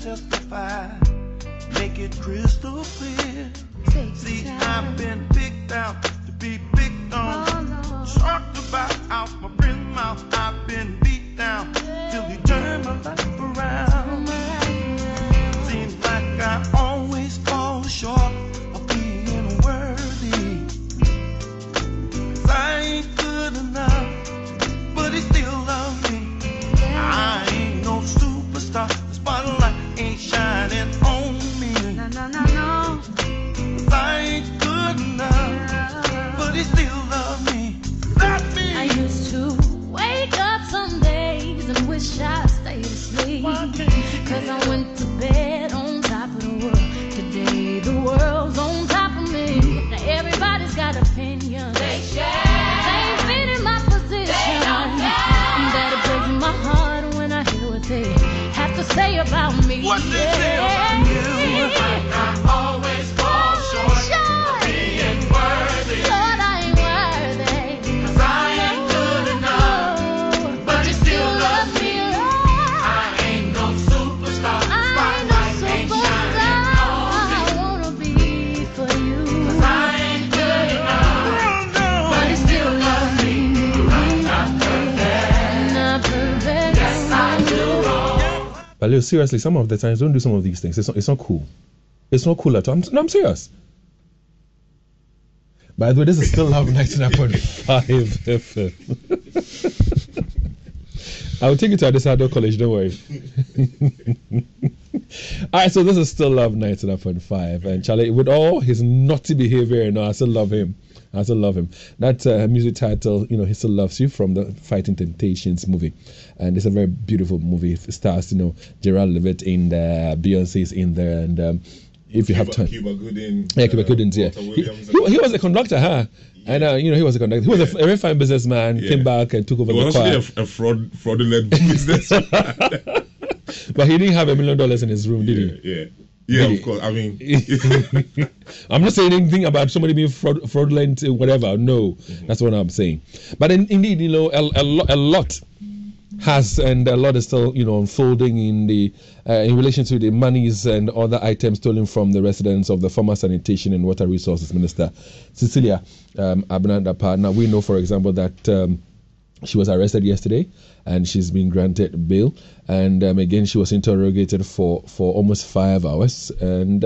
testify, make it crystal clear. See, I've been picked out to be picked on. Talked about out my friend's mouth. I've been beat down till he turned my life around. Seems like I always fall short of being worthy. 'Cause I ain't good enough, but he still loves me. I ain't no superstar, the spotlight ain't shining on me. No. 'Cause I ain't good enough, but he still loves me. That's me. I used to wake up some days and wish I stayed asleep. 'Cause I went to bed on top of the world. Today the world's on top of me. Now everybody's got opinions. They share. They fit in my position. That it breaks my heart when I hear what they have to say about me. What they say about you. I always fall short of being worthy. Lord, I ain't worthy. 'Cause I ain't good enough, but he still loves me. I ain't no superstar, spotlight ain't shining on me. I wanna be for you. 'Cause I ain't good enough, but he still loves me. I'm not perfect. Not perfect. Yes, I do wrong. But Leo, seriously, some of the times, don't do some of these things. It's not cool. It's not cool at all. I'm serious. By the way, this is still Love 99.5 FM. I'll take you to Adesado College, don't worry. Alright, so this is still Love 99.5. And Charlie, with all his naughty behavior, I still love him. That music title, he still loves you, from the Fighting Temptations movie. And it's a very beautiful movie. It stars, Gerard Levitt in there, Beyonce's in there, and if you have time. Cuba Gooding. Yeah, Cuba Gooding, yeah. He was a conductor, huh? Yeah. And, he was a conductor. He was a very fine businessman, came back and took over the choir. He was actually a fraudulent businessman. But he didn't have $1 million in his room, did he? Yeah, of course. I mean, I'm not saying anything about somebody being fraudulent, whatever. No, that's what I'm saying. But indeed, a lot has, and a lot is still, unfolding in relation to the monies and other items stolen from the residents of the former Sanitation and Water Resources Minister Cecilia Abnandapa. Now we know, for example, that she was arrested yesterday and she's been granted bail. And again, she was interrogated for almost 5 hours. And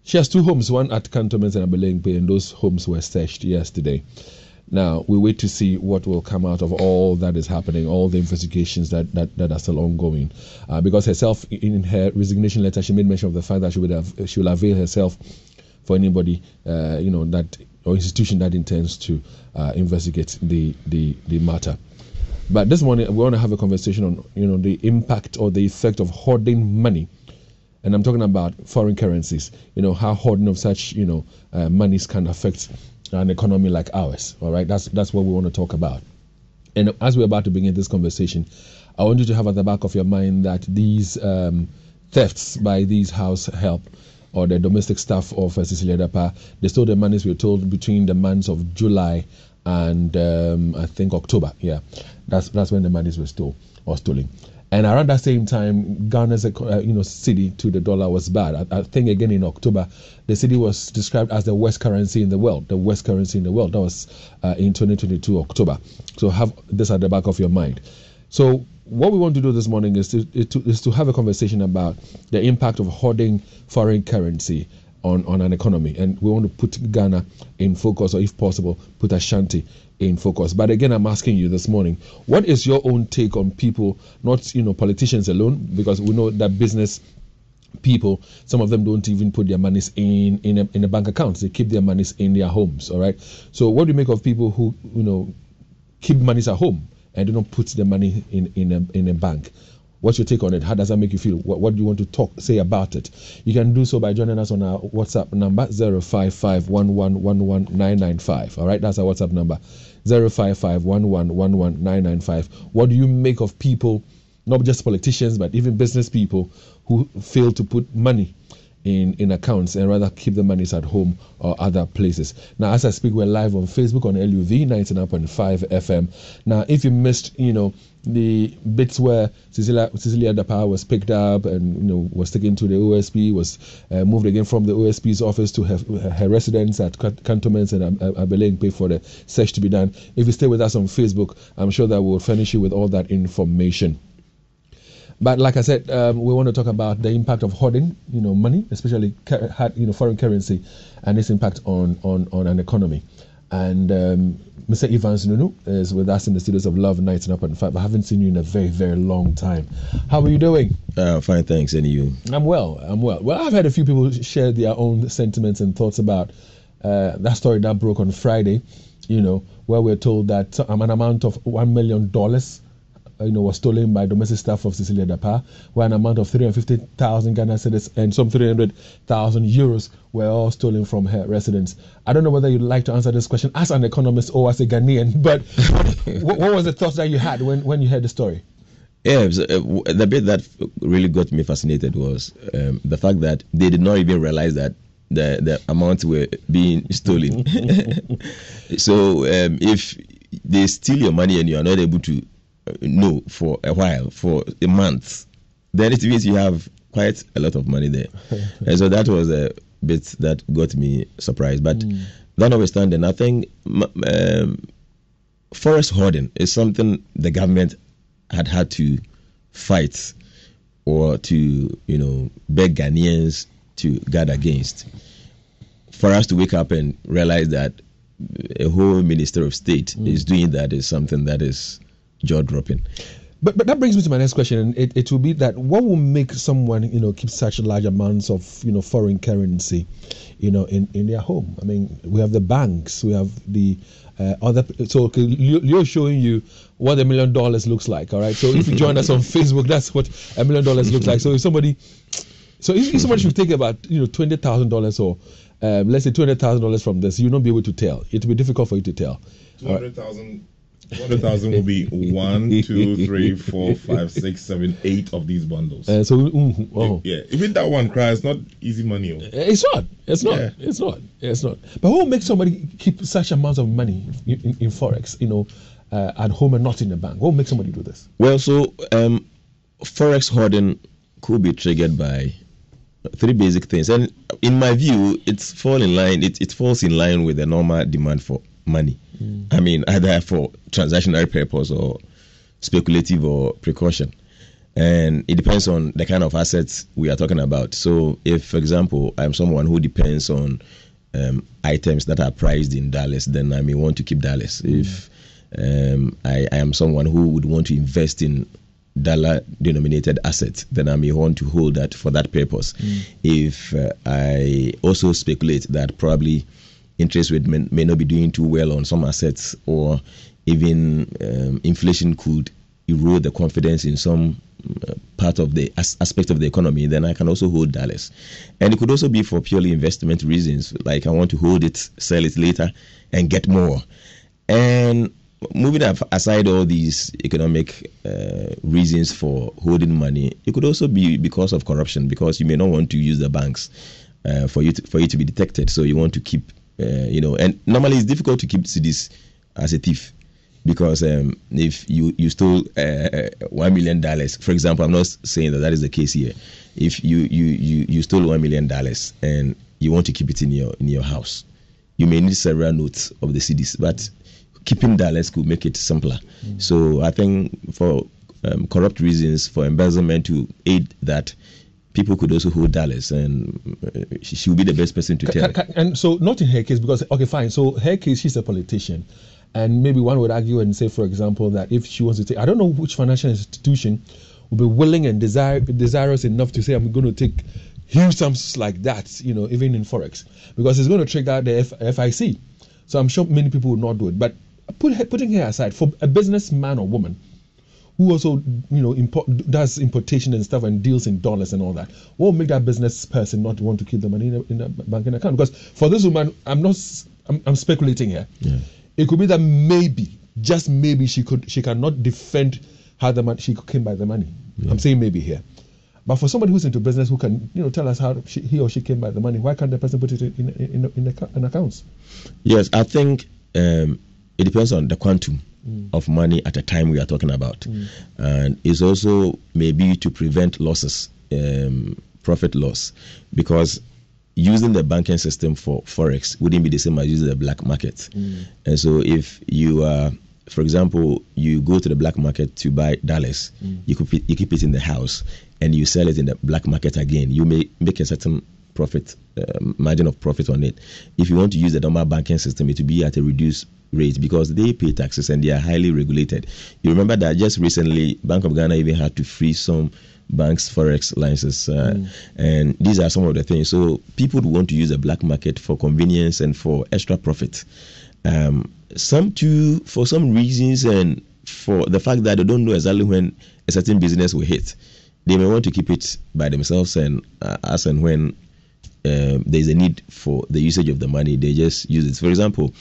she has 2 homes, one at Cantonments and Abelengpe, and those homes were searched yesterday. Now, we wait to see what will come out of all that is happening, all the investigations that are still ongoing. Because herself, in her resignation letter, she made mention of the fact that she will avail herself for anybody, that or institution that intends to investigate the matter. But this morning, we want to have a conversation on, the impact or the effect of hoarding money. And I'm talking about foreign currencies, how hoarding of such, monies can affect an economy like ours. All right, that's what we want to talk about. And as we're about to begin this conversation, I want you to have at the back of your mind that these thefts by these house help or the domestic staff of Cecilia Dapa, they stole the monies, we're told, between the months of July and I think October. Yeah, that's when the monies were stolen. And around that same time, Ghana's cedi to the dollar was bad. I think again in October, the cedi was described as the worst currency in the world. That was in 2022 October. So have this at the back of your mind. So what we want to do this morning is to have a conversation about the impact of hoarding foreign currency on an economy, and we want to put Ghana in focus, or if possible, put Ashanti in focus. But again, I'm asking you this morning, what is your own take on people, not politicians alone, because we know that business people, some of them don't even put their monies in a bank account. They keep their monies in their homes. All right. So what do you make of people who keep monies at home and do not put their money in a bank? What's your take on it? How does that make you feel? What do you want to say about it? You can do so by joining us on our WhatsApp number 05511119995. All right, that's our WhatsApp number 05511119995. What do you make of people, not just politicians, but even business people who fail to put money in accounts and rather keep the monies at home or other places. Now, as I speak, we're live on Facebook on LUV 99.5 FM. Now, if you missed, the bits where Cecilia Dapa was picked up and was taken to the OSP, was moved again from the OSP's office to her residence at cantonments and Abeling, pay for the search to be done. If you stay with us on Facebook, I'm sure that we'll furnish you with all that information. But like I said, we want to talk about the impact of hoarding, money, especially foreign currency, and its impact on an economy. And Mr. Evans Nunu is with us in the studios of Love 99.5. I haven't seen you in a very, very long time. How are you doing? Fine, thanks. And you? I'm well. Well, I've had a few people share their own sentiments and thoughts about that story that broke on Friday, where we're told that an amount of $1 million was stolen by domestic staff of Cecilia Dapa, where an amount of 350,000 Ghana cedis and some 300,000 euros were all stolen from her residence. I don't know whether you'd like to answer this question as an economist or as a Ghanaian, but what was the thoughts that you had when you heard the story? Yeah, the bit that really got me fascinated was the fact that they did not even realize that the amounts were being stolen. So if they steal your money and you are not able to know for a while, for a month, then it means you have quite a lot of money there. And so that was a bit that got me surprised. But that notwithstanding, I think forest hoarding is something the government had to fight or to beg Ghanaians to guard against. For us to wake up and realize that a whole Minister of State is doing that is something that is jaw-dropping. But that brings me to my next question, and it will be that what will make someone keep such large amounts of foreign currency in their home? I mean, we have the banks, we have the other. So Leo showing you what $1 million looks like. All right. So if you join us on Facebook, that's what $1 million looks like. So if somebody should take about $20,000 or let's say $200,000 from this, you'll not be able to tell. It will be difficult for you to tell. 200,000 will be 1, 2, 3, 4, 5, 6, 7, 8 of these bundles. Yeah, even that one cries not easy money. It's not. But what will make somebody keep such amounts of money in forex, at home and not in the bank? What will make somebody do this? Well, so forex hoarding could be triggered by 3 basic things, and in my view, it falls in line with the normal demand for money. I mean, either for transactional purpose or speculative or precaution. And it depends on the kind of assets we are talking about. So if, for example, I'm someone who depends on items that are priced in dollars, then I may want to keep dollars. If I am someone who would want to invest in dollar-denominated assets, then I may want to hold that for that purpose. If I also speculate that probably interest rate may not be doing too well on some assets, or even inflation could erode the confidence in some part of the aspect of the economy, then I can also hold dollars. And it could also be for purely investment reasons, like I want to hold it, sell it later, and get more. And moving aside all these economic reasons for holding money, it could also be because of corruption, because you may not want to use the banks for you to be detected. So you want to keep, and normally it's difficult to keep cedis as a thief, because if you stole $1 million, for example, I'm not saying that is the case here. If you stole $1 million and you want to keep it in your house, you may need several notes of the cedis, but keeping dollars could make it simpler. So I think for corrupt reasons, for embezzlement to aid that, people could also hold dollars, and she will be the best person to tell. And so, not in her case, because, okay, fine. So, her case, she's a politician. And maybe one would argue and say, for example, that if she wants to take, I don't know which financial institution will be willing and desirous enough to say, I'm going to take huge sums like that, even in Forex, because it's going to trigger the FIC. So, I'm sure many people will not do it. But putting her aside, for a businessman or woman who also, does importation and stuff and deals in dollars and all that, what will make that business person not want to keep the money in a banking account? Because for this woman, I'm speculating here. Yeah. It could be that maybe, just maybe, she cannot defend how the money, she came by the money. Yeah. I'm saying maybe here. But for somebody who's into business who can, tell us how he or she came by the money, why can't the person put it in accounts? Yes, I think it depends on the quantum of money at a time we are talking about, and it's also maybe to prevent losses, profit loss, because using the banking system for forex wouldn't be the same as using the black market. And so if you are, for example, you go to the black market to buy dollars, you keep it in the house and you sell it in the black market again, you may make a certain profit, margin of profit on it. If you want to use the normal banking system, it will be at a reduced rate because they pay taxes and they are highly regulated. You remember that just recently Bank of Ghana even had to freeze some banks forex licenses, and these are some of the things. So people who want to use the black market for convenience and for extra profit, some too for some reasons, and for the fact that they don't know exactly when a certain business will hit, they may want to keep it by themselves, and as and when there's a need for the usage of the money, they just use it. For example,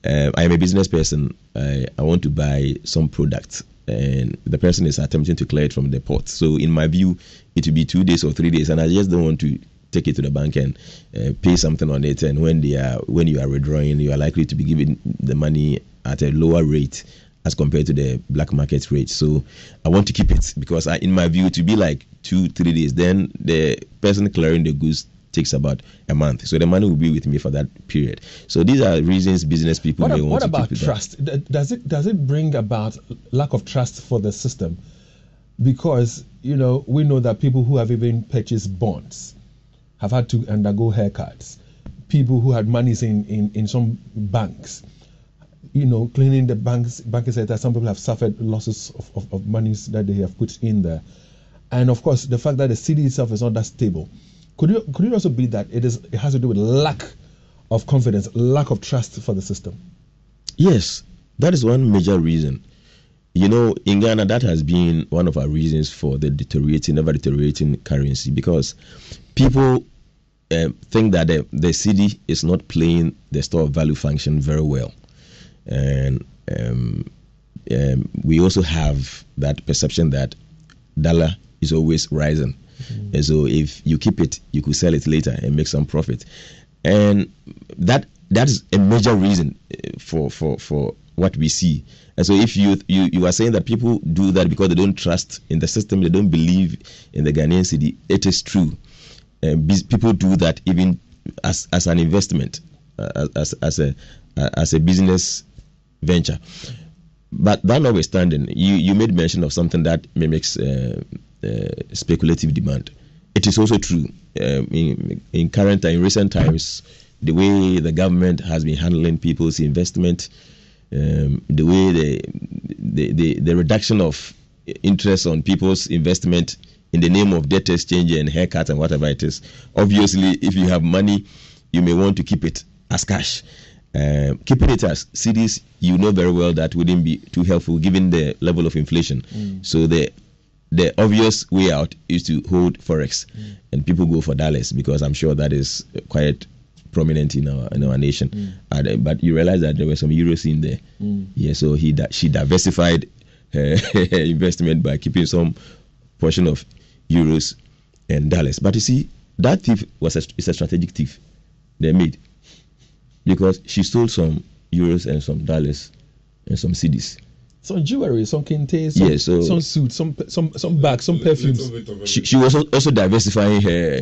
I am a business person. I want to buy some product, and the person is attempting to clear it from the port. So in my view, it will be 2 days or 3 days, and I just don't want to take it to the bank and pay something on it. And when you are withdrawing, you are likely to be given the money at a lower rate as compared to the black market rate. So I want to keep it because in my view, it will be like 2-3 days. Then the person clearing the goods takes about a month, so the money will be with me for that period. So these are reasons business people may want to keep it. What about trust? Does it bring about lack of trust for the system? Because we know that people who have even purchased bonds have had to undergo haircuts. People who had monies in some banks, cleaning the banking sector, some people have suffered losses of monies that they have put in there, and of course the fact that the city itself is not that stable. Could it also be that it has to do with lack of confidence, lack of trust for the system? Yes, that is one major reason. In Ghana, that has been one of our reasons for the ever deteriorating currency, because people think that the city is not playing the store of value function very well, and we also have that perception that dollar is always rising. And so if you keep it, you could sell it later and make some profit. And that is a major reason for what we see. And so if you are saying that people do that because they don't trust in the system, they don't believe in the Ghanaian city, it is true. People do that even as an investment, as a business venture. But that notwithstanding, you made mention of something that mimics speculative demand. It is also true in recent times, the way the government has been handling people's investment, the way the reduction of interest on people's investment in the name of debt exchange and haircut and whatever it is. Obviously, if you have money, you may want to keep it as cash. Keeping it as cedis, you know very well that wouldn't be too helpful given the level of inflation. So the obvious way out is to hold forex, and people go for dollars because I'm sure that is quite prominent in our nation. But you realize that there were some euros in there. Yeah, so she diversified her investment by keeping some portion of euros and dollars. But you see, that thief is a strategic thief they made, because she stole some euros and some dollars and some cedis. Some jewelry, some kente, some suits, some bags, some perfumes. She was also diversifying her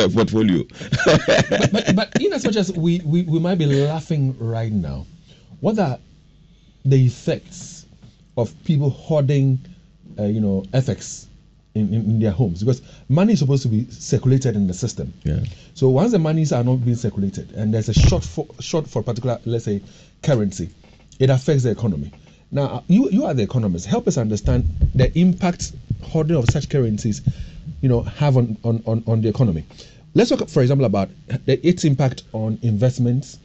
portfolio. but in as much as we might be laughing right now, what are the effects of people hoarding, FX in their homes? Because money is supposed to be circulated in the system. Yeah. So once the monies are not being circulated and there's a short for a particular, let's say, currency, it affects the economy. Now, you are the economist. Help us understand the impact hoarding of such currencies, have on the economy. Let's talk, for example, about its impact on investments,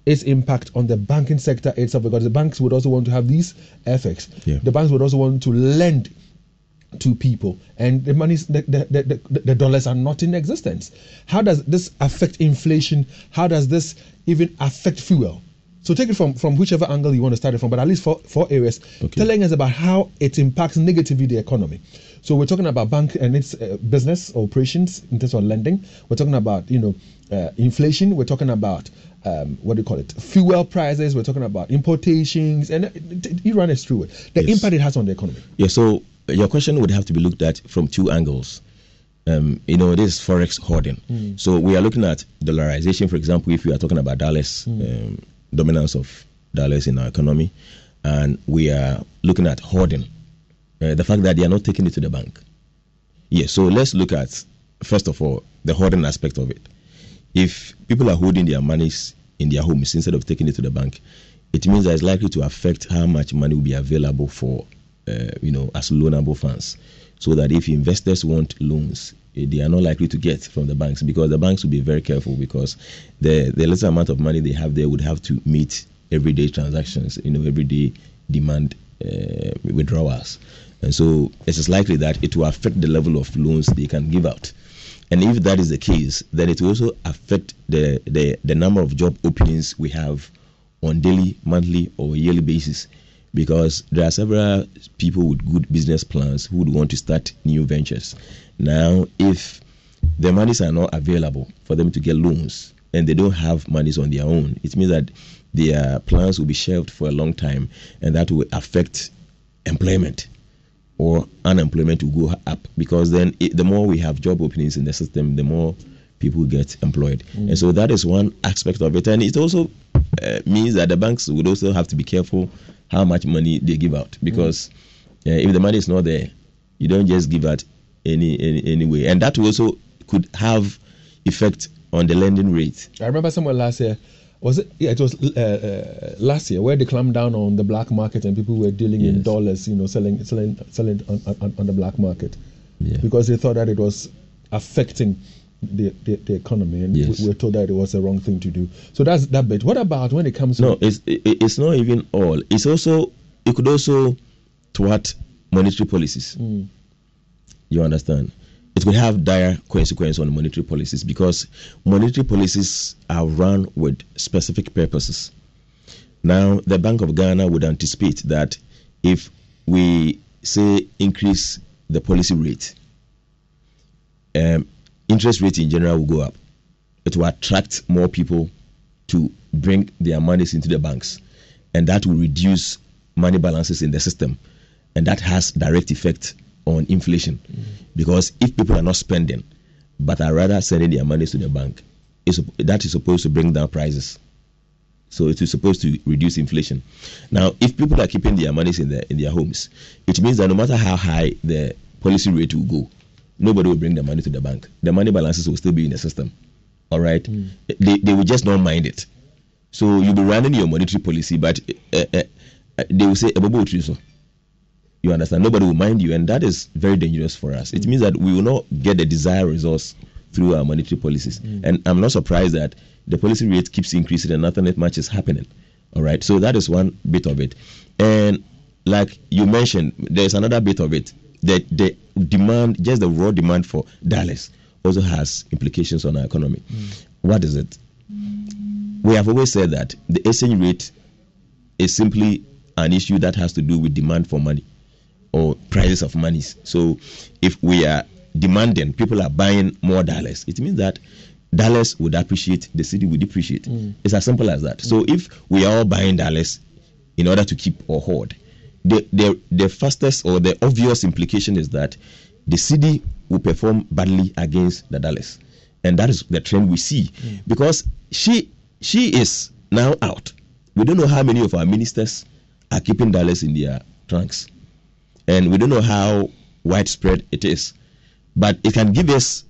its impact on the banking sector itself, because the banks would also want to have these FX. Yeah. The banks would also want to lend to people, and the monies, the dollars are not in existence. How does this affect inflation? How does this even affect fuel? So take it from whichever angle you want to start it from, but at least four areas, telling us about how it impacts negatively the economy. So we're talking about bank and its business operations in terms of lending. We're talking about inflation. We're talking about fuel prices. We're talking about importations, and you run us through it. The impact it has on the economy. Yeah. So your question would have to be looked at from two angles. This is forex hoarding. So we are looking at dollarization, for example, if we are talking about dollars, dominance of dollars in our economy, and we are looking at hoarding, the fact that they are not taking it to the bank. Yes, so let's look at, first of all, the hoarding aspect of it. If people are holding their monies in their homes instead of taking it to the bank, it means that it's likely to affect how much money will be available for, as loanable funds. So that if investors want loans, they are not likely to get from the banks, because the banks will be very careful, because the little amount of money they have there would have to meet everyday transactions, everyday demand withdrawals. And so it is likely that it will affect the level of loans they can give out. And if that is the case, then it will also affect the number of job openings we have on daily, monthly, or yearly basis, because there are several people with good business plans who would want to start new ventures. Now, if the monies are not available for them to get loans and they don't have monies on their own, it means that their plans will be shelved for a long time, and that will affect employment, or unemployment will go up, because then the more we have job openings in the system, the more people get employed. And so that is one aspect of it. And it also means that the banks would also have to be careful how much money they give out, because if the money is not there, you don't just give out any way, and that also could have effect on the lending rate. I remember somewhere last year, was it? Yeah, it was last year, where they clamped down on the black market and people were dealing in dollars, selling on the black market, because they thought that it was affecting the economy, and we were told that it was the wrong thing to do. So that's that bit. What about when it comes to... No, it's not even all. It could also thwart monetary policies. You understand? It could have dire consequences on monetary policies, because monetary policies are run with specific purposes. Now, the Bank of Ghana would anticipate that if we say increase the policy rate, interest rate in general will go up. It will attract more people to bring their monies into the banks, and that will reduce money balances in the system, and that has direct effect on inflation, because if people are not spending but are rather sending their monies to the bank, that is supposed to bring down prices. So it is supposed to reduce inflation. Now, if people are keeping their monies in their homes, it means that no matter how high the policy rate will go, nobody will bring the money to the bank. The money balances will still be in the system. All right? They will just not mind it. So you'll be running your monetary policy, but they will say, you understand? Nobody will mind you, and that is very dangerous for us. It means that we will not get the desired results through our monetary policies. And I'm not surprised that the policy rate keeps increasing and nothing much is happening. All right? So that is one bit of it. And like you mentioned, there's another bit of it. The demand, just the raw demand for dollars, also has implications on our economy. What is it? We have always said that the exchange rate is simply an issue that has to do with demand for money, or prices of monies. So if we are demanding, people are buying more dollars, it means that dollars would appreciate, the city would depreciate. It's as simple as that. So if we are all buying dollars in order to keep or hoard, the fastest or the obvious implication is that the city will perform badly against the dollars. And that is the trend we see. Because she is now out. We don't know how many of our ministers are keeping dollars in their trunks. And we don't know how widespread it is. But it can give us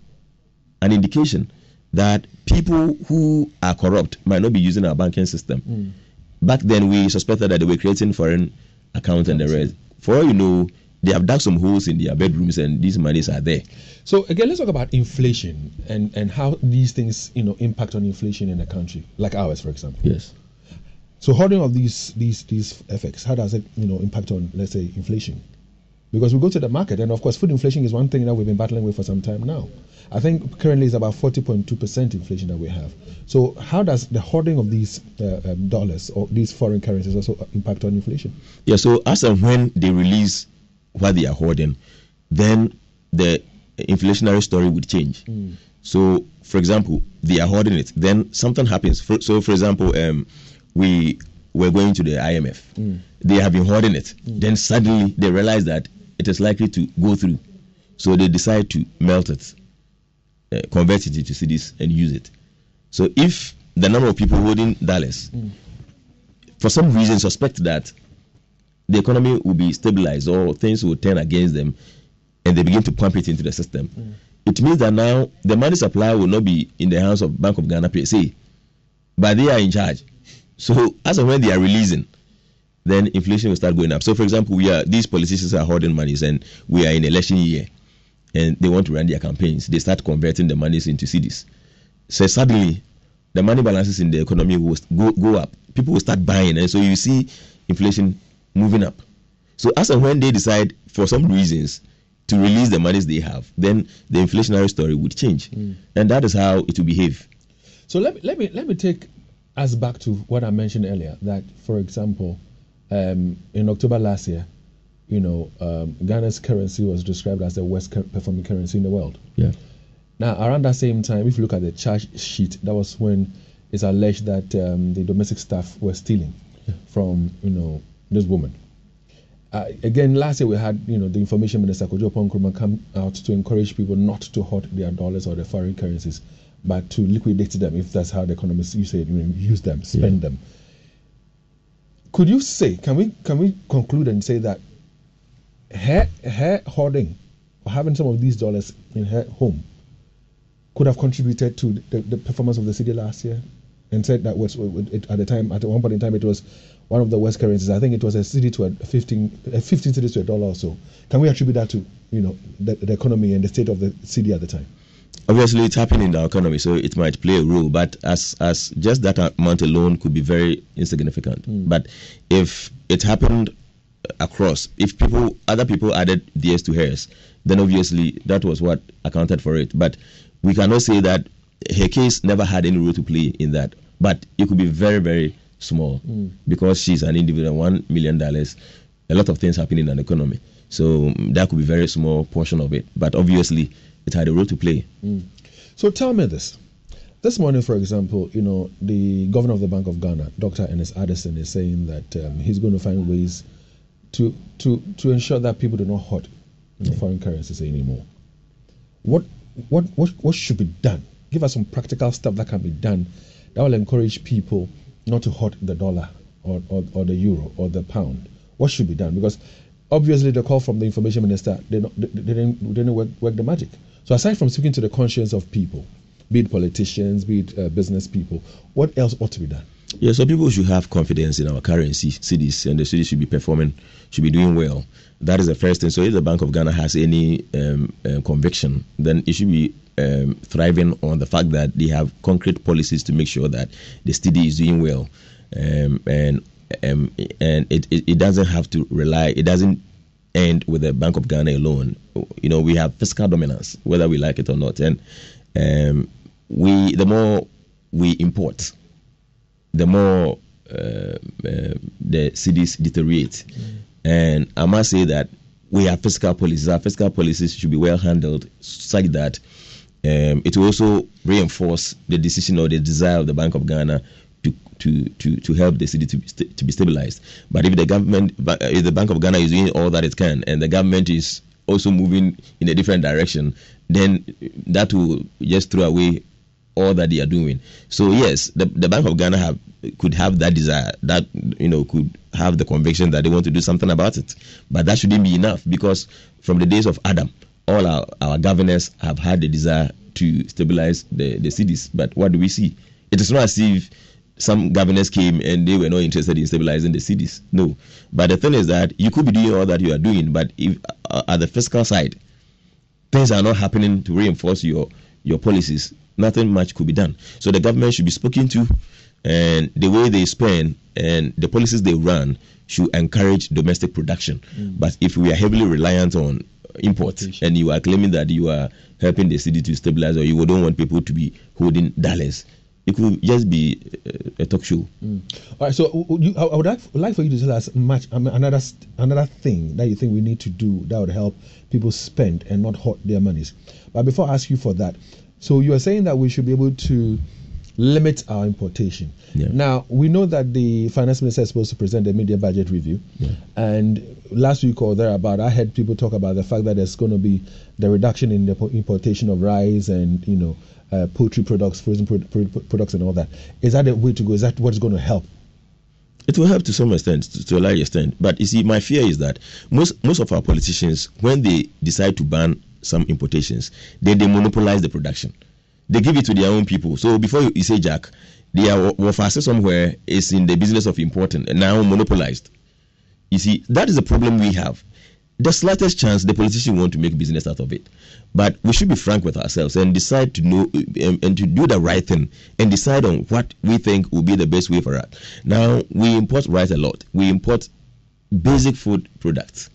an indication that people who are corrupt might not be using our banking system. Back then, we suspected that they were creating foreign accounts and the rest. For all you know, they have dug some holes in their bedrooms and these monies are there. So again, let's talk about inflation and how these things impact on inflation in a country like ours, for example. Yes. So hoarding of these effects, how does it impact on, let's say, inflation? Because we go to the market, and of course, food inflation is one thing that we've been battling with for some time now. I think currently it's about 40.2% inflation that we have. So how does the hoarding of these dollars or these foreign currencies also impact on inflation? Yeah, so as and when they release what they are hoarding, then the inflationary story would change. So, for example, they are hoarding it, then something happens. For example, we were going to the IMF. They have been hoarding it. Then suddenly they realize that it is likely to go through. So they decide to melt it, convert it into cedis and use it. So if the number of people holding dollars, for some reason suspect that the economy will be stabilized or things will turn against them, and they begin to pump it into the system, it means that now the money supply will not be in the hands of Bank of Ghana per se, but they are in charge. So as and when they are releasing, then inflation will start going up. So, for example, these politicians are hoarding monies, and we are in election year, and they want to run their campaigns. They start converting the monies into cedis. So suddenly, the money balances in the economy will go up. People will start buying, and so you see inflation moving up. So as and when they decide, for some reasons, to release the monies they have, then the inflationary story would change, and that is how it will behave. So let me take us back to what I mentioned earlier. That, for example, in October last year, Ghana's currency was described as the worst performing currency in the world. Yeah. Now, around that same time, if you look at the charge sheet, that was when it's alleged that the domestic staff were stealing from, this woman. Again, last year we had, the information minister Kojo Nkrumah come out to encourage people not to hoard their dollars or their foreign currencies, but to liquidate them, if that's how the economists use them, spend them. Could you say, can we conclude and say that her hoarding or having some of these dollars in her home could have contributed to the performance of the city last year, and said that was at one point in time it was one of the worst currencies? I think it was a city to 15 cities to $1 or so. Can we attribute that to the economy and the state of the city at the time? Obviously, it's happening in the economy, so it might play a role, but as just that amount alone could be very insignificant. But if it happened across, if other people added theirs to hers, then obviously that was what accounted for it. But we cannot say that her case never had any role to play in that. But it could be very, very small because she's an individual. $1 million, a lot of things happen in an economy, so that could be a very small portion of it. But obviously, it had a role to play. So tell me this. This morning, for example, the governor of the Bank of Ghana, Dr. Ernest Addison, is saying that he's going to find ways to ensure that people do not hoard foreign currencies anymore. What should be done? Give us some practical stuff that can be done that will encourage people not to hoard the dollar or the euro or the pound. What should be done? Because obviously the call from the information minister didn't work the magic. So aside from speaking to the conscience of people, be it politicians, be it business people, what else ought to be done? Yeah, so people should have confidence in our currency, cities, and the cities should be doing well. That is the first thing. So if the Bank of Ghana has any conviction, then it should be thriving on the fact that they have concrete policies to make sure that the city is doing well, and it doesn't have to rely. It doesn't end with the Bank of Ghana alone. We have fiscal dominance, whether we like it or not, and the more we import, the more the cities deteriorate. And I must say that we have fiscal policies. Our fiscal policies should be well handled, such that it will also reinforce the decision or the desire of the Bank of Ghana to help the city to be stabilized. But if the Bank of Ghana is doing all that it can, and the government is also moving in a different direction, then that will just throw away all that they are doing. So yes, the Bank of Ghana could have that desire, that could have the conviction that they want to do something about it. But that shouldn't be enough, because from the days of Adam, all our governors have had the desire to stabilize the cities. But what do we see? It is not as if some governors came and they were not interested in stabilizing the cities. No. But the thing is that you could be doing all that you are doing, but if at the fiscal side, things are not happening to reinforce your policies, nothing much could be done. So the government should be spoken to, and the way they spend and the policies they run should encourage domestic production. But if we are heavily reliant on imports and you are claiming that you are helping the city to stabilize, or you don't want people to be holding dollars, it could just be a talk show. All right, so I would like for you to tell us another thing that you think we need to do that would help people spend and not hoard their monies. But before I ask you for that, so you are saying that we should be able to limit our importation. Yeah. Now, we know that the finance minister is supposed to present a mid-year budget review. Yeah. And last week or thereabout, I heard people talk about the fact that there's going to be the reduction in the importation of rice and, poultry products, frozen products and all that. Is that the way to go? Is that what's going to help? It will help to some extent, to a large extent. But you see, my fear is that most of our politicians, when they decide to ban some importations, they monopolize the production. They give it to their own people. So before you say Jack, their warfare somewhere is in the business of importing and now monopolized. You see, that is the problem we have. The slightest chance the politicians want to make business out of it. But we should be frank with ourselves and decide to know and to do the right thing and decide on what we think will be the best way for us. Now, we import rice a lot. We import basic food products.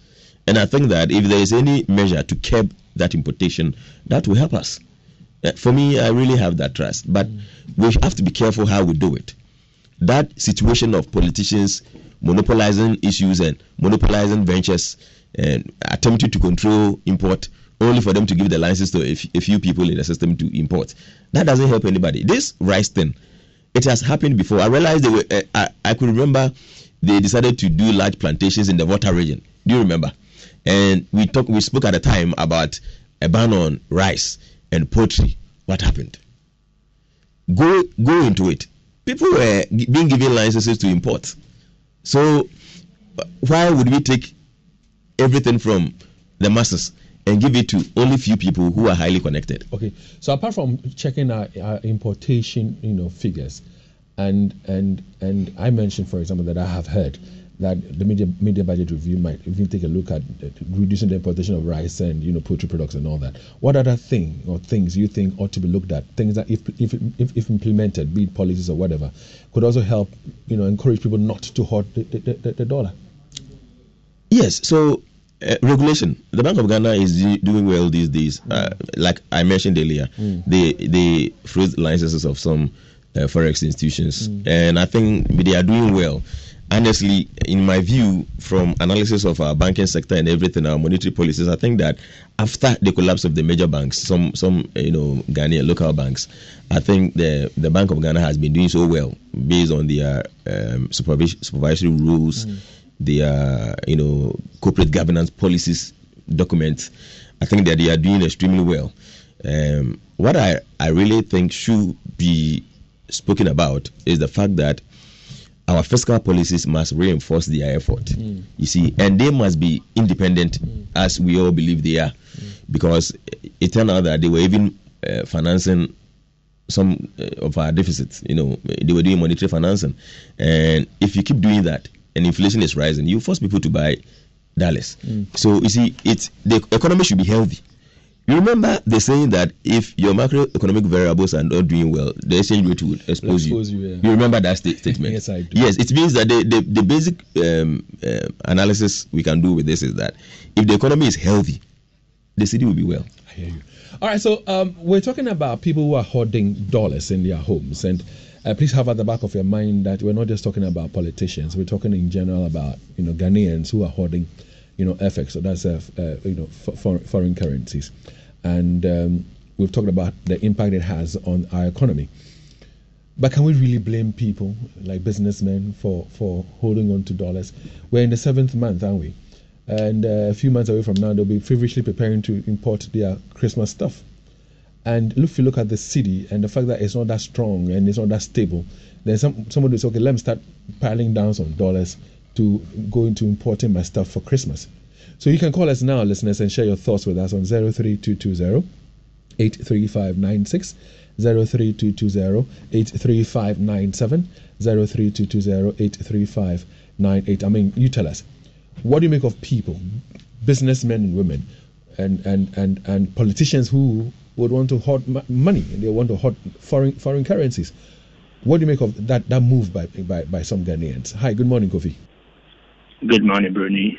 And I think that if there is any measure to curb that importation, that will help us. For me, I really have that trust. But we have to be careful how we do it. That situation of politicians monopolizing issues and monopolizing ventures and attempting to control import only for them to give the license to a few people in the system to import, that doesn't help anybody. This rice thing, it has happened before. I realized I could remember they decided to do large plantations in the water region. Do you remember? And we spoke at the time about a ban on rice and poultry. What happened? Go into it. People were being given licenses to import. So why would we take everything from the masses and give it to only few people who are highly connected? Okay. So apart from checking our importation, figures, and I mentioned, for example, that I have heard that the media budget review might even take a look at reducing the importation of rice and poultry products and all that. What other things you think ought to be looked at? Things that if implemented, be it policies or whatever, could also help encourage people not to hoard the dollar. Yes. So regulation. The Bank of Ghana is doing well these days. Like I mentioned earlier, they froze licenses of some forex institutions, and I think they are doing well. Honestly, in my view, from analysis of our banking sector and everything, our monetary policies, I think that after the collapse of the major banks, some Ghanaian local banks, I think the Bank of Ghana has been doing so well based on their supervisory rules, their corporate governance policies documents. I think that they are doing extremely well. What I really think should be spoken about is the fact that our fiscal policies must reinforce their effort. You see, and they must be independent, as we all believe they are, because it turned out that they were even financing some of our deficits. They were doing monetary financing, and if you keep doing that and inflation is rising, you force people to buy dollars. So you see, the economy should be healthy. You remember the saying that if your macroeconomic variables are not doing well, the exchange rate will expose you. Yeah. You remember that statement? Yes, I do. Yes, it means that the basic analysis we can do with this is that if the economy is healthy, the city will be well. I hear you. All right, so we're talking about people who are hoarding dollars in their homes, and please have at the back of your mind that we're not just talking about politicians. We're talking in general about Ghanaians who are hoarding FX, so that's foreign currencies, and we've talked about the impact it has on our economy. But can we really blame people like businessmen for holding on to dollars? We're in the 7th month, aren't we? And a few months away from now, they'll be feverishly preparing to import their Christmas stuff. And if you look at the city and the fact that it's not that strong and it's not that stable, then somebody will say, okay, let me start piling down some dollars to go into importing my stuff for Christmas. So you can call us now, listeners, and share your thoughts with us on 03220 83596, 03220 83597, 03220 83598. I mean, you tell us, what do you make of people, businessmen and women, and politicians who would want to hoard money, and they want to hoard foreign currencies. What do you make of that move by some Ghanaians? Hi, good morning, Kofi. Good morning, Bruni.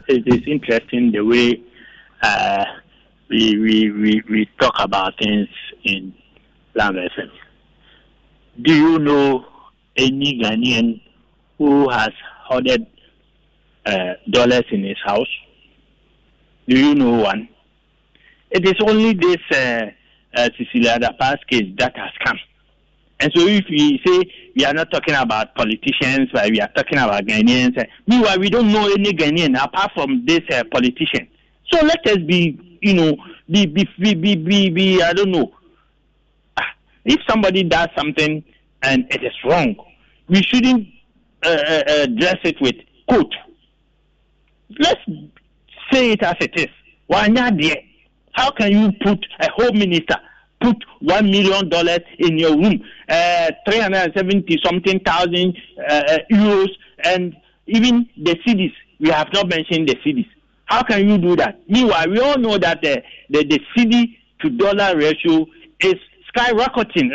It is interesting the way we talk about things in Lam FM. Do you know any Ghanaian who has hoarded dollars in his house? Do you know one? It is only this Cecilia Dapa's case that has come. And so if we say we are not talking about politicians, but we are talking about Ghanaians, meanwhile we don't know any Ghanaian apart from this politician. So let us be, I don't know. If somebody does something and it is wrong, we shouldn't address it with quote. Let's say it as it is. How can you put a home minister put $1 million in your room, 370 something thousand euros, and even the cedis? We have not mentioned the cedis. How can you do that? Meanwhile, we all know that the cedi to dollar ratio is skyrocketing,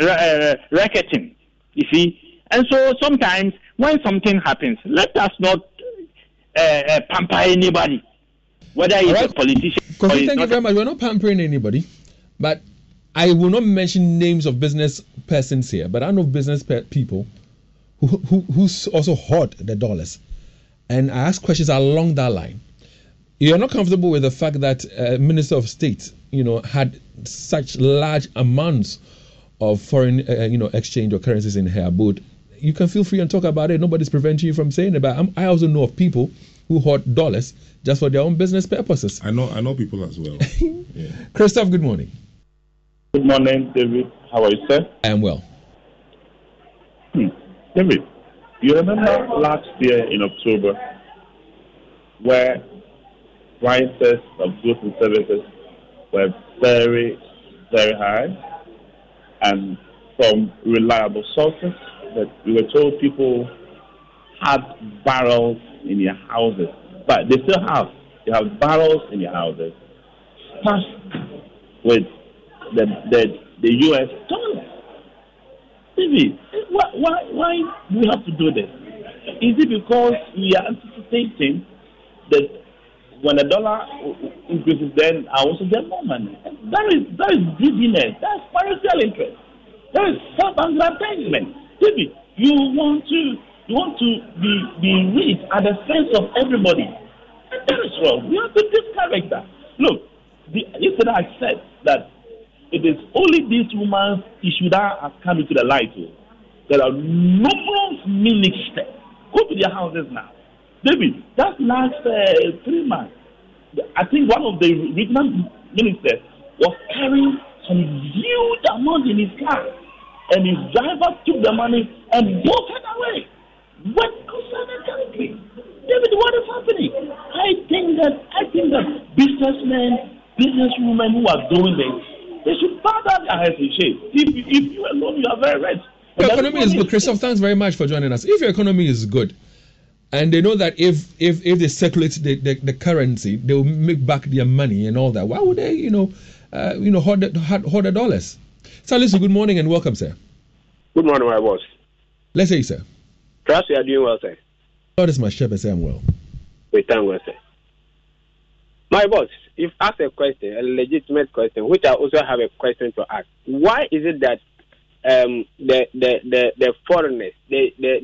racketing. You see, and so sometimes when something happens, let us not pamper anybody, whether it's a politician. Kofi, thank you very much. We're not pampering anybody, but I will not mention names of business persons here. But I know business people who also hoard the dollars, and I ask questions along that line. You're not comfortable with the fact that Minister of State, had such large amounts of foreign, exchange or currencies in her abode. You can feel free and talk about it. Nobody's preventing you from saying it. But I also know of people who hoard dollars just for their own business purposes. I know people as well. Yeah. Christoph, good morning. Good morning, David. How are you, sir? I am well. David, you remember last year in October where prices of goods and services were very, very high, and from reliable sources that we were told people had barrels in their houses, but they still have. They have barrels in their houses, stuffed with the U.S. dollar. David, why do we have to do this? Is it because we are anticipating that when the dollar increases, then I also get more money? That is greediness. That's financial interest. That is self-aggrandizement. David, you want to be rich at the expense of everybody, and that is wrong. We have to discourage that. Look, yesterday I said that it is only this woman's issue that has come into the light. There are numerous ministers. Go to their houses now. David, that last 3 months, I think one of the regional ministers was carrying some huge amount in his car, and his driver took the money and bolted away. What concern the country? David, what is happening? I think that businessmen, businesswomen who are doing this, they should bow down their heads in shame. If you alone, you are very rich. Your economy is good. Christoph, thanks very much for joining us. If your economy is good, and they know that if they circulate the currency, they will make back their money and all that, why would they, hoard the dollars? Salisu, good morning and welcome, sir. Good morning, my boss. Let's say, sir. Trust you are doing well, sir. God is my shepherd, say I'm well. We thank God, sir. My boss, if ask a question, a legitimate question, which I also have a question to ask. Why is it that the foreigners,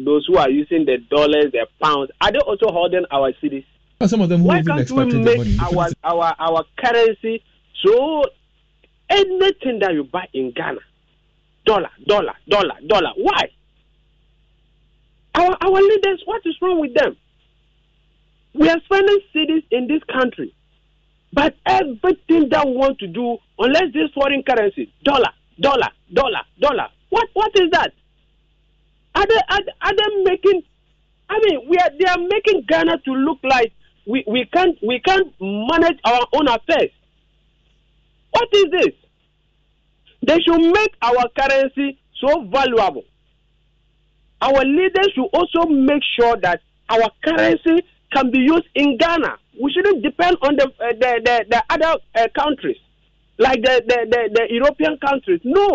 those who are using the dollars, the pounds, are they also holding our cities? Some of them who why even can't we expected make our currency so anything that you buy in Ghana, dollar? Why? Our leaders, what is wrong with them? We are spending cities in this country, but everything that we want to do, unless this foreign currency, dollar. What is that? Are they making? I mean, they are making Ghana to look like we can't manage our own affairs. What is this? They should make our currency so valuable. Our leaders should also make sure that our currency can be used in Ghana. We shouldn't depend on the other countries. like the European countries. No.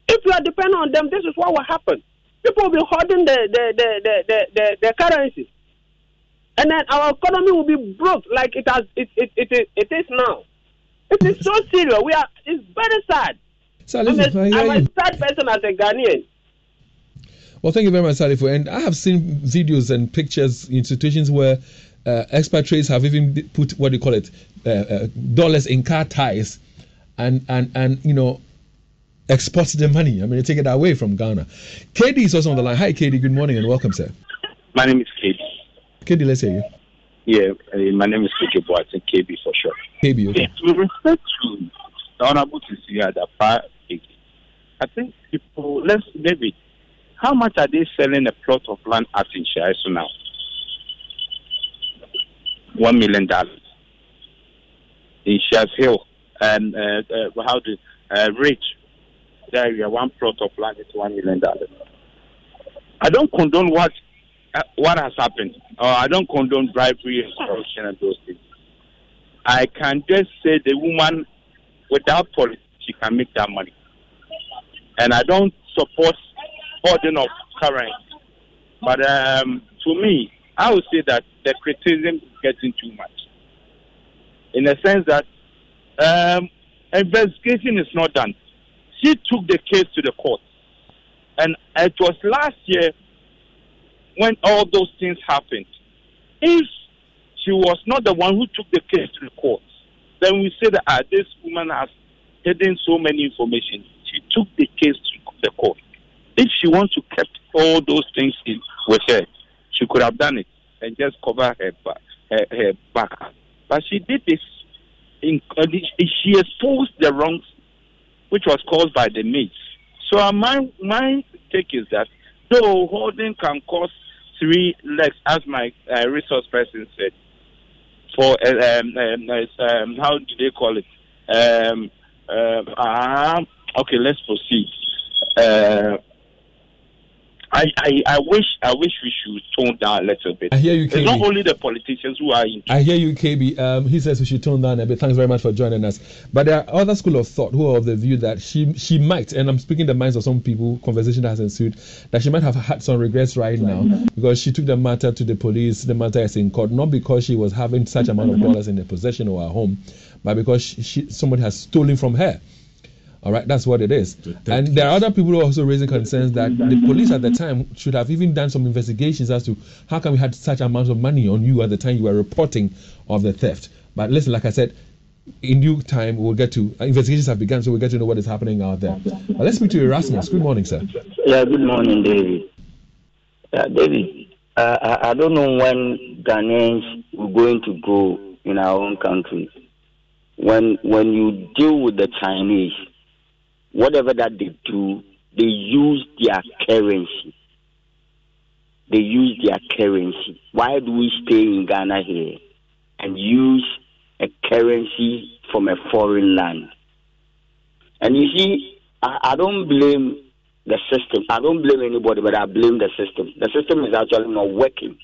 If you are dependent on them, this is what will happen. People will be hoarding the currency, and then our economy will be broke like it is now. It is so serious. It's very sad. Salifo, I'm a sad person as a Ghanaian. Well, thank you very much, Salifo. And I have seen videos and pictures in situations where expatriates have even put what do you call it, dollars in car tires, and export the money. I mean, they take it away from Ghana. KD is also on the line. Hi, KD. Good morning and welcome, sir. My name is KD. KD, let's hear you. Yeah, my name is KD Boateng, KB for short. KB, okay. With respect to the Honorable TC, I think people, David, how much are they selling a plot of land at in Shaiso now? $1 million. In Shaiso Hill, and Ridge, there you have one plot of land is $1 million. I don't condone what has happened. I don't condone bribery and corruption and those things. I can just say the woman, without politics, she can make that money. And I don't support hoarding of currency. But to me, I would say that the criticism is getting too much. In the sense that investigation is not done. She took the case to the court. And it was last year when all those things happened. If she was not the one who took the case to the court, then we say that this woman has hidden so many information. She took the case to the court. If she wants to keep all those things in with her, she could have done it and just cover her back. But she did this. She exposed the wrongs which was caused by the maids. So my take is that though hoarding can cause 3 legs, as my resource person said, for how do they call it? Okay, let's proceed. I wish we should tone down a little bit. I hear you, KB. It's not only the politicians who are into. I hear you, KB. He says we should tone down a bit. Thanks very much for joining us. But there are other school of thought who are of the view that she might, and I'm speaking the minds of some people, conversation that has ensued, that she might have had some regrets right now because she took the matter to the police. The matter is in court, not because she was having such amount of dollars in her possession or her home, but because somebody has stolen from her. All right, that's what it is. And there are other people who are also raising concerns that the police at the time should have even done some investigations as to how come we had such amount of money on you at the time you were reporting of the theft. But listen, like I said, in due time we'll get to investigations have begun, so we'll get to know what is happening out there. But let's speak to Erasmus. Good morning, sir. Yeah, good morning, David. David, I don't know when Ghanaians are going to grow in our own country. When you deal with the Chinese, whatever that they do, they use their currency. They use their currency. Why do we stay in Ghana here and use a currency from a foreign land? And you see, I don't blame the system. I don't blame anybody, but I blame the system. The system is actually not working.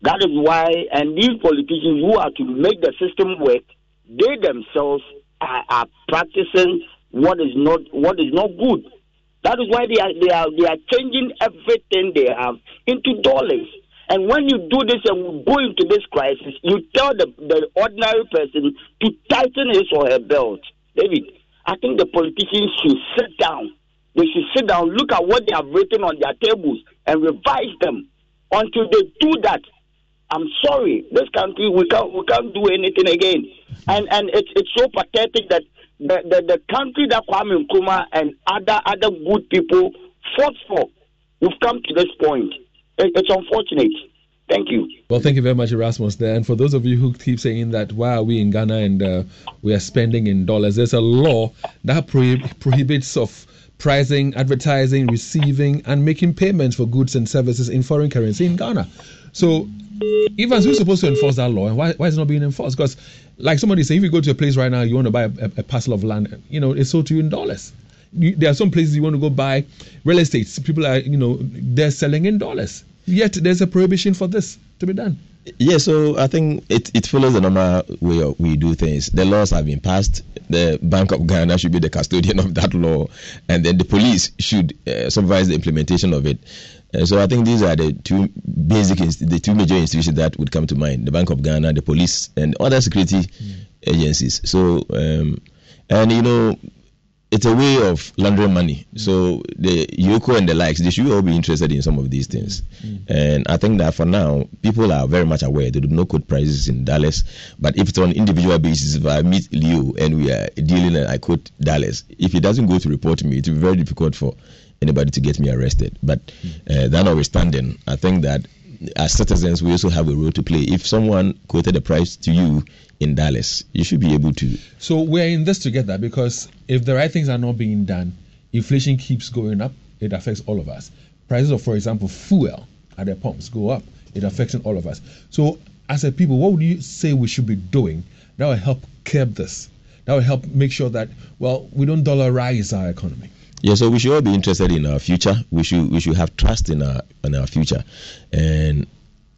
That is why, and these politicians who are to make the system work, they themselves are practicing what is not good. That is why they are changing everything they have into dollars. And when you do this and we go into this crisis, you tell the ordinary person to tighten his or her belt. David, I think the politicians should sit down. They should sit down, look at what they have written on their tables and revise them. Until they do that, I'm sorry, this country we can't do anything again. And it's so pathetic that the country that Kwame Nkrumah and other good people fought for, we've come to this point. It's unfortunate. Thank you. Well, thank you very much, Erasmus, there. And for those of you who keep saying that, why are we in Ghana and we are spending in dollars, there's a law that prohibits of pricing, advertising, receiving, and making payments for goods and services in foreign currency in Ghana. So, Evans, who's supposed to enforce that law, and why is it not being enforced? Because, like somebody said, if you go to a place right now, you want to buy a parcel of land, it's sold to you in dollars. There are some places you want to go buy real estate. People are, they're selling in dollars. Yet there's a prohibition for this to be done. Yeah, so I think it follows the normal way we do things. The laws have been passed. The Bank of Ghana should be the custodian of that law, and then the police should supervise the implementation of it. So I think these are the two major institutions that would come to mind: the Bank of Ghana, the police, and other security agencies. So, and you know, it's a way of laundering money. So the Yoko and the likes, they should all be interested in some of these things. And I think that for now, people are very much aware. They do not quote prices in dollars. But if it's on individual basis, if I meet Leo and we are dealing and I quote dollars, if he doesn't go to report me, it will be very difficult for anybody to get me arrested. But that notwithstanding, I think that as citizens, we also have a role to play. If someone quoted a price to you in dollars, you should be able to. So we're in this together, because if the right things are not being done, inflation keeps going up. It affects all of us. Prices of, for example, fuel at the pumps go up. It affects all of us. So as a people, what would you say we should be doing that will help curb this? That will help make sure that, well, we don't dollarize our economy. Yeah, so we should all be interested in our future. We should have trust in our future, and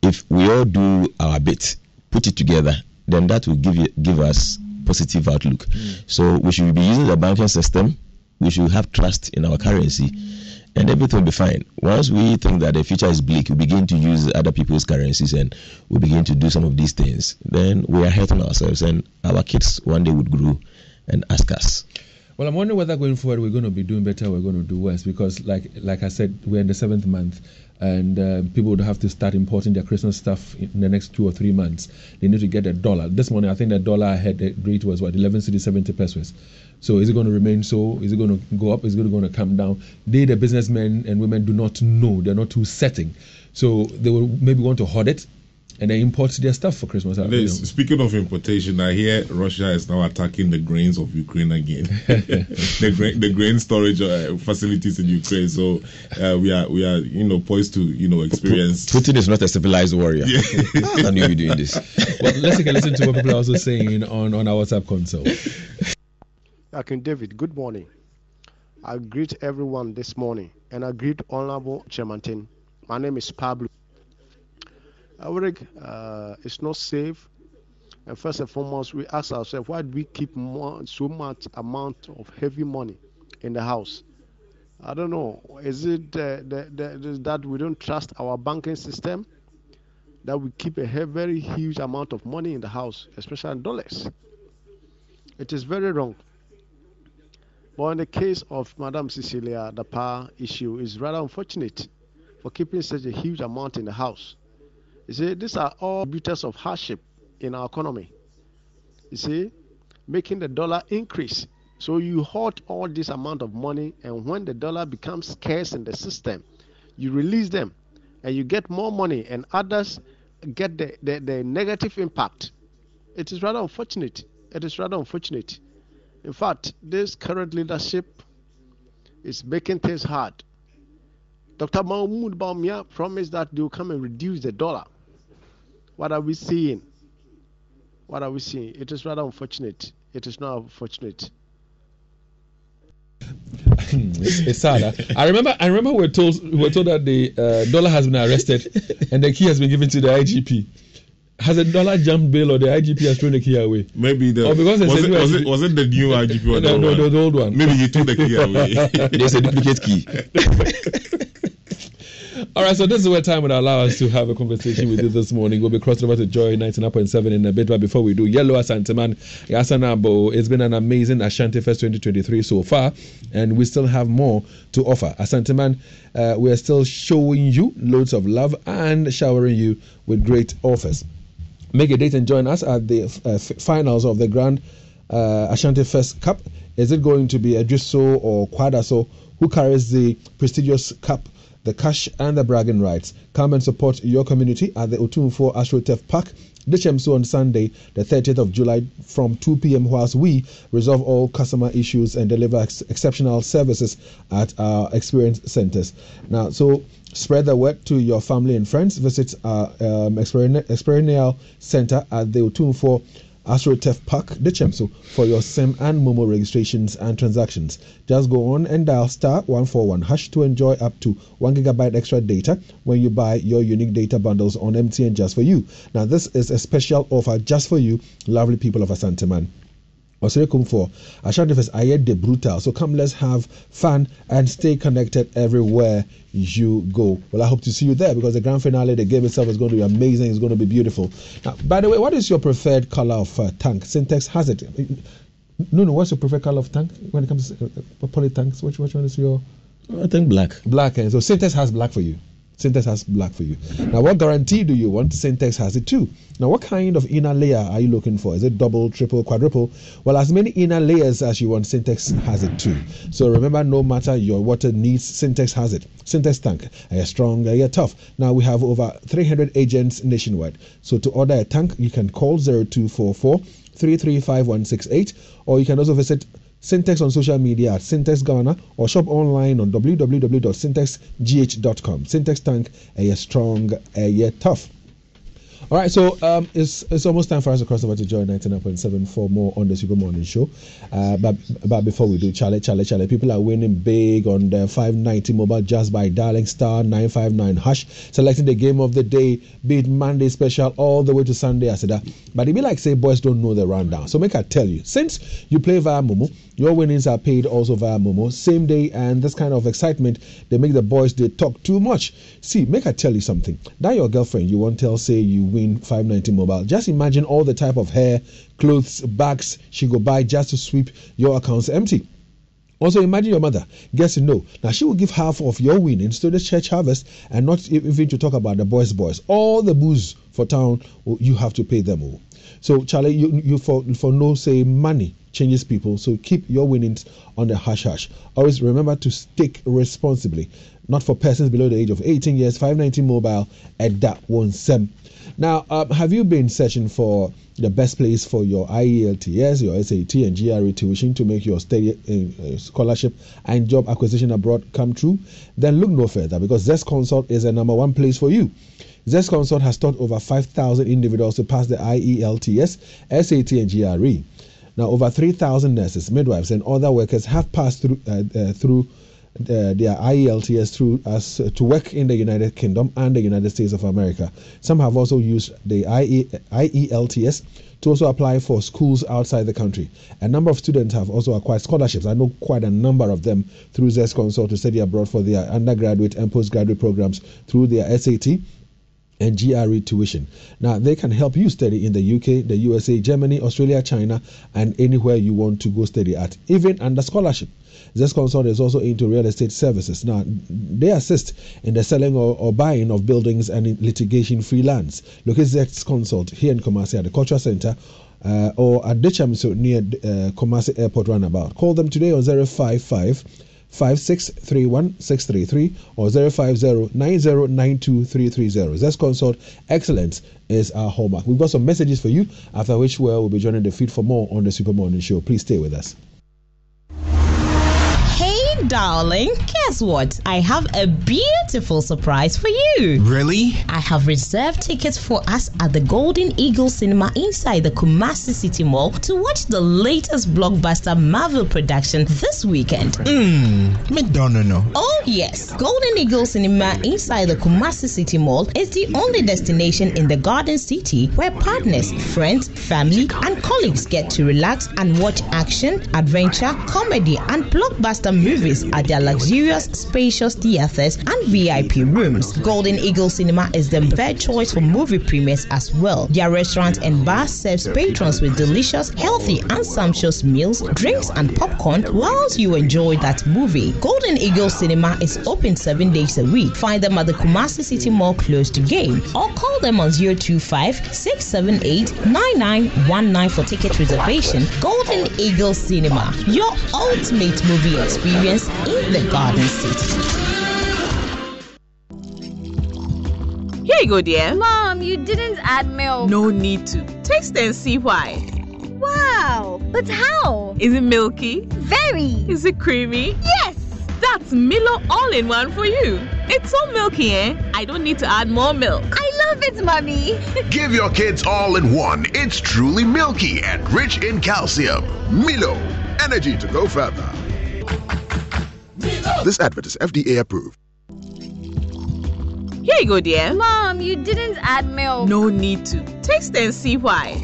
if we all do our bit, put it together, then that will give us positive outlook. So we should be using the banking system. We should have trust in our currency, and everything will be fine. Once we think that the future is bleak, we begin to use other people's currencies and we begin to do some of these things. Then we are hurting ourselves, and our kids one day would grow and ask us. Well, I'm wondering whether going forward we're going to be doing better or we're going to do worse, because like I said, we're in the 7th month, and people would have to start importing their Christmas stuff in the next 2 or 3 months. They need to get a dollar. This morning, I think the dollar ahead the rate was 11 cedis 70 pesos. So is it going to remain so? Is it going to go up? Is it going to come down? They, the businessmen and women, do not know. They're not too setting. So they will maybe want to hoard it and then import their stuff for Christmas. Speaking of importation, I hear Russia is now attacking the grains of Ukraine again. the grain storage facilities in Ukraine. So we are poised to experience. Putin is not a civilized warrior. Yeah. How can you be doing this? Well, let's take a listen to what people are also saying on our WhatsApp console. King David, good morning. I greet everyone this morning, and I greet Honorable Chairman. My name is Pablo. It's not safe, and first and foremost, we ask ourselves, why do we keep so much amount of heavy money in the house? I don't know. Is it that we don't trust our banking system, that we keep a very huge amount of money in the house, especially in dollars? It is very wrong. But in the case of Madam Cecilia, the power issue is rather unfortunate for keeping such a huge amount in the house. You see, these are all contributors of hardship in our economy. You see, making the dollar increase. So you hoard all this amount of money, and when the dollar becomes scarce in the system, you release them, and you get more money, and others get the negative impact. It is rather unfortunate. It is rather unfortunate. In fact, this current leadership is making things hard. Dr. Mahmoud Baumia promised that they will come and reduce the dollar. What are we seeing? What are we seeing? It is rather unfortunate. It is not unfortunate. It's sad. I remember we're told that the dollar has been arrested and the key has been given to the IGP. Has the dollar jumped bail or the IGP has thrown the key away? Maybe was it the new IGP or no, the old one? Maybe he threw the key away. There's a duplicate key. All right, so this is where time would allow us to have a conversation with you this morning. We'll be crossing over to Joy 99.7 in a bit, but before we do, Yellow Asanteman, Yasanabo, it's been an amazing Ashanti Fest 2023 so far, and we still have more to offer. Asanteman, we're still showing you loads of love and showering you with great offers. Make a date and join us at the finals of the Grand Ashanti Fest Cup. Is it going to be Adjuso or Kwadaso? Who carries the prestigious cup, the cash and the bragging rights? Come and support your community at the Otumfo AstroTurf Park, Dichemso on Sunday, the 30th of July from 2 p.m. whilst we resolve all customer issues and deliver exceptional services at our experience centers. Now, so spread the word to your family and friends. Visit our experiential center at the Otumfo AstroTurf Park, Dechemso, for your SIM and Momo registrations and transactions. Just go on and dial *141# to enjoy up to 1 GB extra data when you buy your unique data bundles on MTN just for you. Now, this is a special offer just for you, lovely people of Asanteman. Osirikum for Ashantifes Ayed de Brutal. So come, let's have fun and stay connected everywhere you go. Well, I hope to see you there because the grand finale, the game itself is going to be amazing. It's going to be beautiful. Now, by the way, what is your preferred color of tank? Syntex has it. No. What's your preferred color of tank when it comes to poly tanks? Which one is your? I think black. Black, and so Syntex has black for you. Syntex has black for you. Now, what guarantee do you want? Syntex has it too. Now, what kind of inner layer are you looking for? Is it double, triple, quadruple? Well, as many inner layers as you want, Syntex has it too. So remember, no matter your water needs, Syntex has it. Syntex tank, are you strong, are you tough? Now, we have over 300 agents nationwide. So to order a tank, you can call 0244 335168, or you can also visit Syntex on social media at Syntex Ghana or shop online on www.syntexgh.com. Syntex tank, a strong, a tough. All right, so it's almost time for us to cross over to Joy 99.7 for more on the Super Morning Show. But before we do, Charlie, people are winning big on the 590 mobile just by dialing *959#, selecting the game of the day, be it Monday special all the way to Sunday Asida. But it be like say boys don't know the rundown. So make I tell you, since you play via Momo, your winnings are paid also via Momo, same day, and this kind of excitement, they make the boys, they talk too much. See, make I tell you something. That your girlfriend, you won't tell, say you win 590 mobile. Just imagine all the type of hair, clothes, bags she go buy just to sweep your accounts empty. Also, imagine your mother gets to know. Now, she will give half of your winnings to the church harvest, and not even to talk about the boys. All the booze for town, you have to pay them all. So, Charlie, you for no say money changes people. So keep your winnings on the hash. Always remember to stick responsibly. Not for persons below the age of 18 years. 590 mobile at that one sem. Now, have you been searching for the best place for your IELTS, your SAT, and GRE tuition to make your study, scholarship and job acquisition abroad come true? Then look no further, because Zest Consult is the #1 place for you. Zest Consult has taught over 5,000 individuals to pass the IELTS, SAT, and GRE. Now, over 3,000 nurses, midwives, and other workers have passed through their IELTS to work in the United Kingdom and the United States of America. Some have also used the IELTS to also apply for schools outside the country. A number of students have also acquired scholarships. I know quite a number of them through Zest Consult to study abroad for their undergraduate and postgraduate programs through their SAT and GRE tuition. Now, they can help you study in the UK, the USA, Germany, Australia, China, and anywhere you want to go study at, even under scholarship. Zest Consult is also into real estate services. Now, they assist in the selling or buying of buildings and in litigation-free lands. Look at Zest Consult here in Kumasi at the Cultural Center or at Dechemso near Kumasi Airport Runabout. Call them today on 055-5631-633 or 050-9092-330. Zest Consult, excellence is our hallmark. We've got some messages for you, after which we'll be joining the feed for more on the Super Morning Show. Please stay with us. Darling, guess what? I have a beautiful surprise for you. Really? I have reserved tickets for us at the Golden Eagle Cinema inside the Kumasi City Mall to watch the latest blockbuster Marvel production this weekend. Me don't know. Oh yes, Golden Eagle Cinema inside the Kumasi City Mall is the only destination in the Garden City where partners, friends, family, and colleagues get to relax and watch action, adventure, comedy, and blockbuster movies at their luxurious, spacious theaters and VIP rooms. Golden Eagle Cinema is the preferred choice for movie premieres as well. Their restaurant and bar serves patrons with delicious, healthy, and sumptuous meals, drinks, and popcorn whilst you enjoy that movie. Golden Eagle Cinema is open 7 days a week. Find them at the Kumasi City Mall close to game, or call them on 025-678-9919 for ticket reservation. Golden Eagle Cinema, your ultimate movie experience in the Garden City. Here you go, dear. Mom, you didn't add milk. No need to. Taste and see why. Wow, but how? Is it milky? Very. Is it creamy? Yes. That's Milo all-in-one for you. It's so milky, I don't need to add more milk. I love it, Mommy. Give your kids all-in-one. It's truly milky and rich in calcium. Milo, energy to go further. This advert is FDA approved. Here you go, dear. Mom, you didn't add milk. No need to. Taste and see why.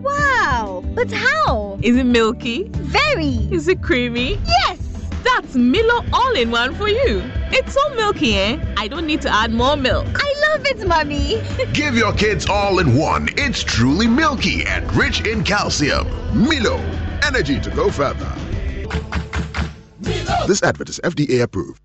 Wow, but how? Is it milky? Very. Is it creamy? Yes. That's Milo all-in-one for you. It's so milky, eh? I don't need to add more milk. I love it, Mommy. Give your kids all-in-one. It's truly milky and rich in calcium. Milo, energy to go further. This advert is FDA approved.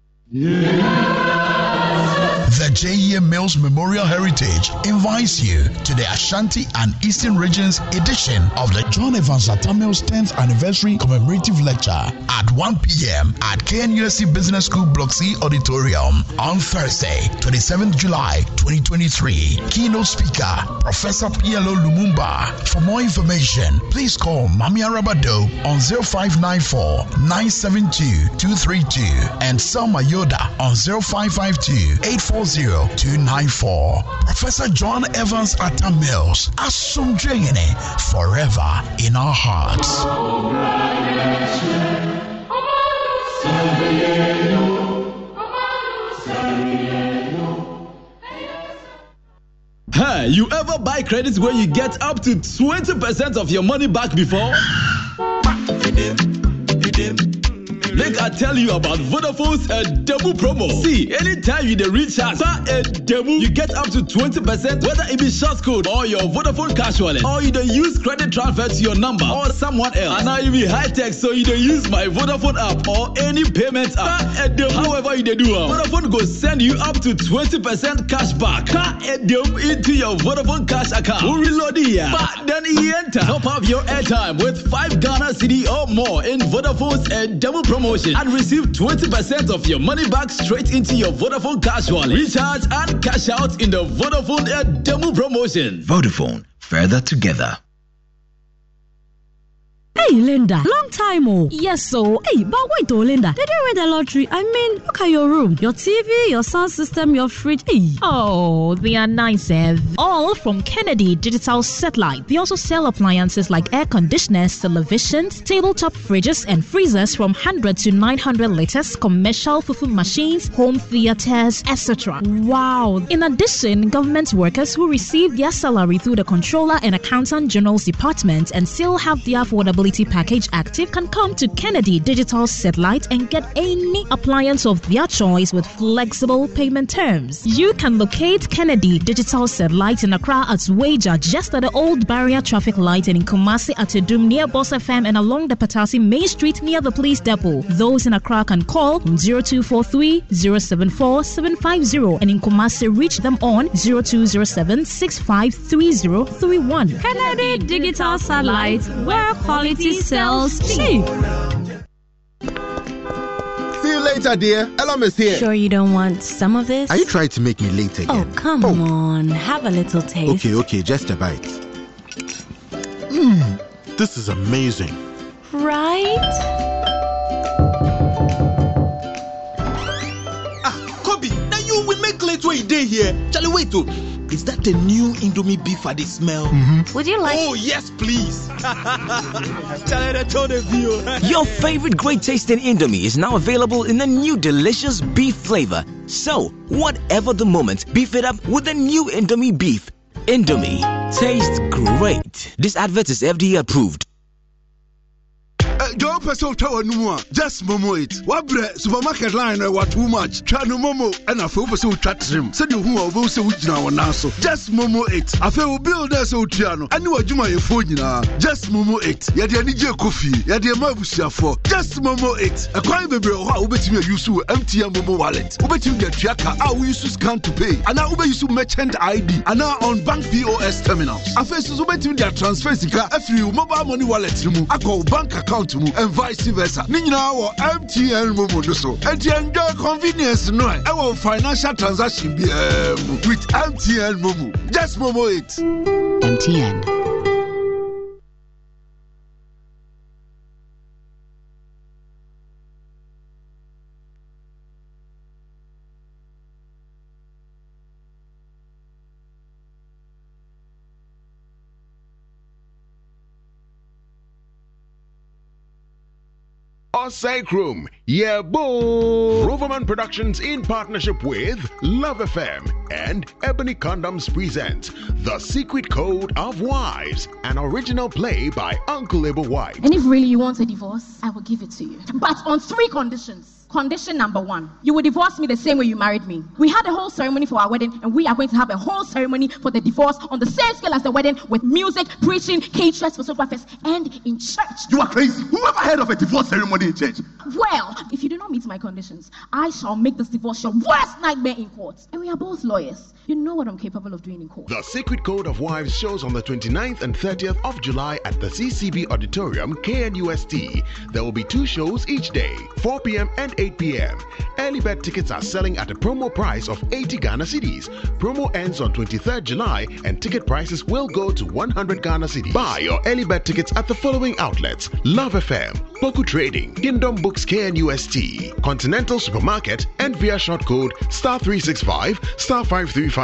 The J.E.M. Mills Memorial Heritage invites you to the Ashanti and Eastern Regions edition of the John Evans Atta Mills 10th Anniversary Commemorative Lecture at 1 p.m. at KNUST Business School Block C Auditorium on Thursday, 27th July 2023. Keynote speaker, Professor PLO Lumumba. For more information, please call Mami Arabado on 0594-972-232 and Selma Yoda on 0552-840-294. Professor John Evans Atta Mills, Asumdreyene, forever in our hearts. Hey, you ever buy credits where you get up to 20% of your money back before? Make I tell you about Vodafone's demo promo. See, anytime you recharge a demo, you get up to 20%, whether it be short code or your Vodafone cash wallet, or you don't use credit transfer to your number or someone else. And now you be high tech, so you don't use my Vodafone app or any payment app. However you do, Vodafone go send you up to 20% cash back into your Vodafone cash account. Who reload here? But then you enter. Top up your airtime with 5 Ghana cedi or more in Vodafone's demo promotion and receive 20% of your money back straight into your Vodafone cash wallet. Recharge and cash out in the Vodafone demo promotion. Vodafone, further together. Hey Linda, long time oh. Yes so. Hey, but wait oh Linda, did you win the lottery? I mean, look at your room, your TV, your sound system, your fridge. Hey. Oh, they are nice, all from Kennedy Digital Satellite. They also sell appliances like air conditioners, televisions, tabletop fridges and freezers from 100 to 900 liters, commercial fufu machines, home theaters, etc. Wow. In addition, government workers who receive their salary through the Controller and Accountant General's Department and still have their affordability package active can come to Kennedy Digital Satellite and get any appliance of their choice with flexible payment terms. You can locate Kennedy Digital Satellite in Accra at Waja, just at the old barrier traffic light, and in Kumasi at Edum near Boss FM and along the Patasi Main Street near the police depot. Those in Accra can call 0243 074 750 and in Kumasi reach them on 0207 653031. Kennedy Digital Satellite, where quality sells cheap. See you later, dear. Elam is here. Sure you don't want some of this? Are you trying to make me late again? Oh, come on. Have a little taste. Okay, just a bite. This is amazing. Right? Kobe, now you will make late when you day here. Charlie, wait oh. Is that the new Indomie beef I did smell? Would you like? Oh, yes, please. Your favorite great tasting Indomie is now available in the new delicious beef flavor. So, whatever the moment, beef it up with the new Indomie beef. Indomie tastes great. This advert is FDA approved. Don't pass out our new just momo it. What supermarket line what too much? Chano momo and a focus on chat him. Said you who are both so which now and so. Just momo it. I feel build us out piano. I knew a Juma your phone now. Just momo it. Yadia Nija coffee. Yadia Mabusia for. Just momo it. A crime baby who bet me use empty momo wallet. Who bet you get tracker. I will use to scan to pay. And now use merchant ID. And now on bank POS terminals. I face to bet you their transfers. If you mobile money wallet remove. I call bank account and vice versa. Nina or MTN Momo so. And you enjoy convenience no. Our financial transaction be with MTN Momo. Just Momo it. MTN. Osai yeah, boo! Roverman Productions in partnership with Love FM and Ebony Condoms present The Secret Code of Wives, an original play by Uncle Abel White. And if really you want a divorce, I will give it to you. But on 3 conditions. Condition number 1, you will divorce me the same way you married me. We had a whole ceremony for our wedding, and we are going to have a whole ceremony for the divorce on the same scale as the wedding, with music, preaching, caterers, photographers, and in church. You are crazy. Whoever heard of a divorce ceremony in church? Well, if you do not meet my conditions, I shall make this divorce your worst nightmare in court. And we are both lawyers. You know what I'm capable of doing in court. The Secret Code of Wives shows on the 29th and 30th of July at the CCB Auditorium, KNUST. There will be 2 shows each day, 4 p.m. and 8 p.m. Early bird tickets are selling at a promo price of 80 Ghana cedis. Promo ends on 23rd July and ticket prices will go to 100 Ghana cedis. Buy your early bird tickets at the following outlets: Love FM, Boku Trading, Kingdom Books KNUST, Continental Supermarket, and via short code *365 *535#.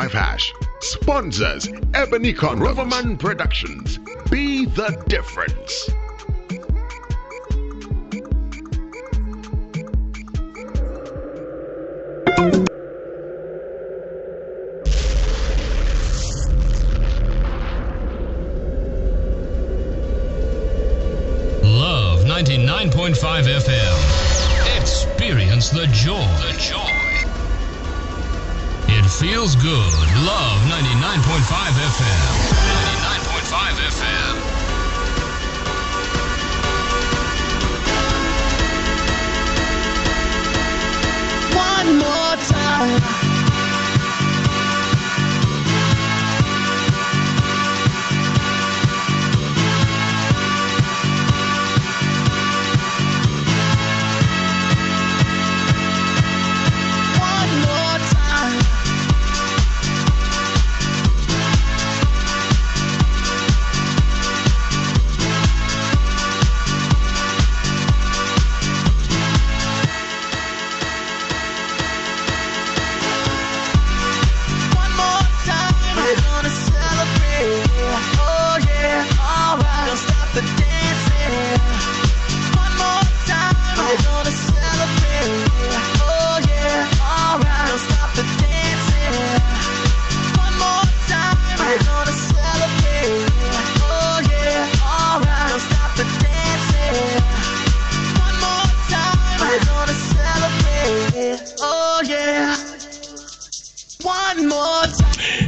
Sponsors: Ebony Con Roverman Productions. Be the difference. Love 99.5 FM. Experience the joy. It feels good. Love 99.5 FM. 99.5 FM. One more time.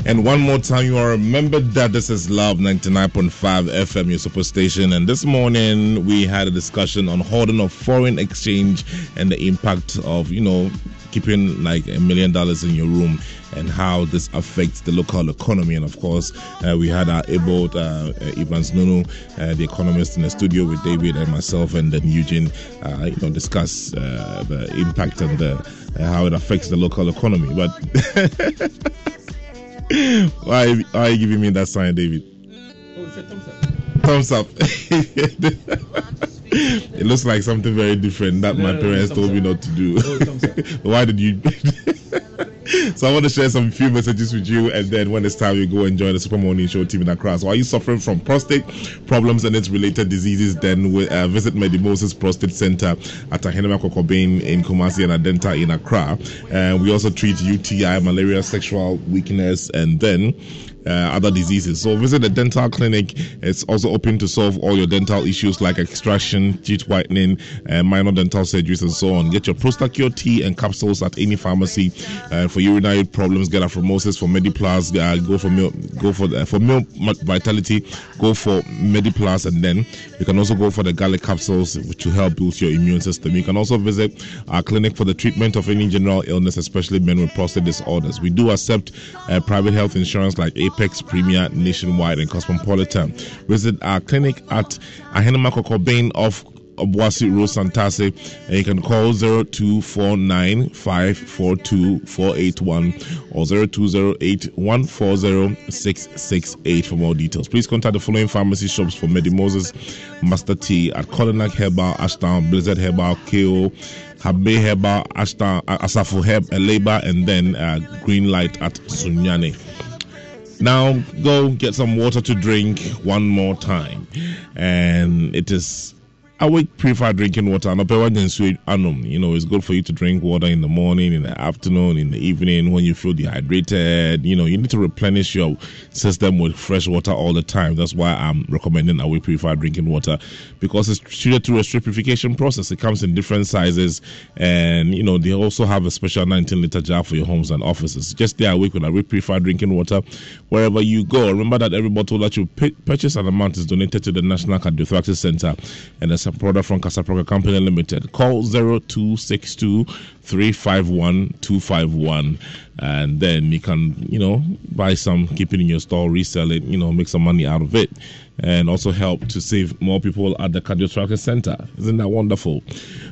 And one more time, you are remembered that this is Love 99.5 FM, your super station. And this morning, we had a discussion on hoarding of foreign exchange and the impact of, keeping like $1 million in your room and how this affects the local economy. And of course, we had our able Evans Nunu, the economist, in the studio with David and myself, and then Eugene, discuss the impact and how it affects the local economy. But why are you giving me that sign, David? Oh, it's a thumbs up. It looks like something very different that my parents told me not to do. Oh, thumbs up. Why did you? So I want to share some few messages with you, and then when it's time, you go and join the Super Morning Show team in Accra. So are you suffering from prostate problems and its related diseases? Then visit Medimosis Prostate Center at Ahenema Kokobain in Kumasi and Adenta in Accra. We also treat UTI, malaria, sexual weakness, and then other diseases. So visit the dental clinic. It's also open to solve all your dental issues like extraction, teeth whitening, minor dental surgeries, and so on. Get your Prostacure tea and capsules at any pharmacy. For urinary problems, get Afromosis. For Mediplus, for milk vitality, go for Mediplus, and then you can also go for the garlic capsules to help boost your immune system. You can also visit our clinic for the treatment of any general illness, especially men with prostate disorders. We do accept private health insurance like Apex, Premier, Nationwide, and Cosmopolitan. Visit our clinic at Ahenema Kokobain off Obuasi Road, Santase, and you can call 0249542481 or 0208140668 for more details. Please contact the following pharmacy shops for Medimosis Master Tea at Colinak Herbal, Ashtown, Blizzard Herbal, KO, Habe Herbal, Ashtown, Asafo Herb, Labor, and then Green Light at Sunyane. Now go get some water to drink one more time, and it is Awake purified drinking water. You know, it's good for you to drink water in the morning, in the afternoon, in the evening when you feel dehydrated. You know, you need to replenish your system with fresh water all the time. That's why I'm recommending Awake purified drinking water, because it's treated through a strip purification process. It comes in different sizes, and you know, they also have a special 19-liter jar for your homes and offices. Just stay awake with Awake purified drinking water wherever you go. Remember that every bottle that you purchase an amount is donated to the National Cardiothoracic Center, and it's a product from Casaproca Company Limited. Call 0262 351 251, and then you can, you know, buy some, keep it in your store, resell it, you know, make some money out of it, and also help to save more people at the Cardiothoracic Center. Isn't that wonderful?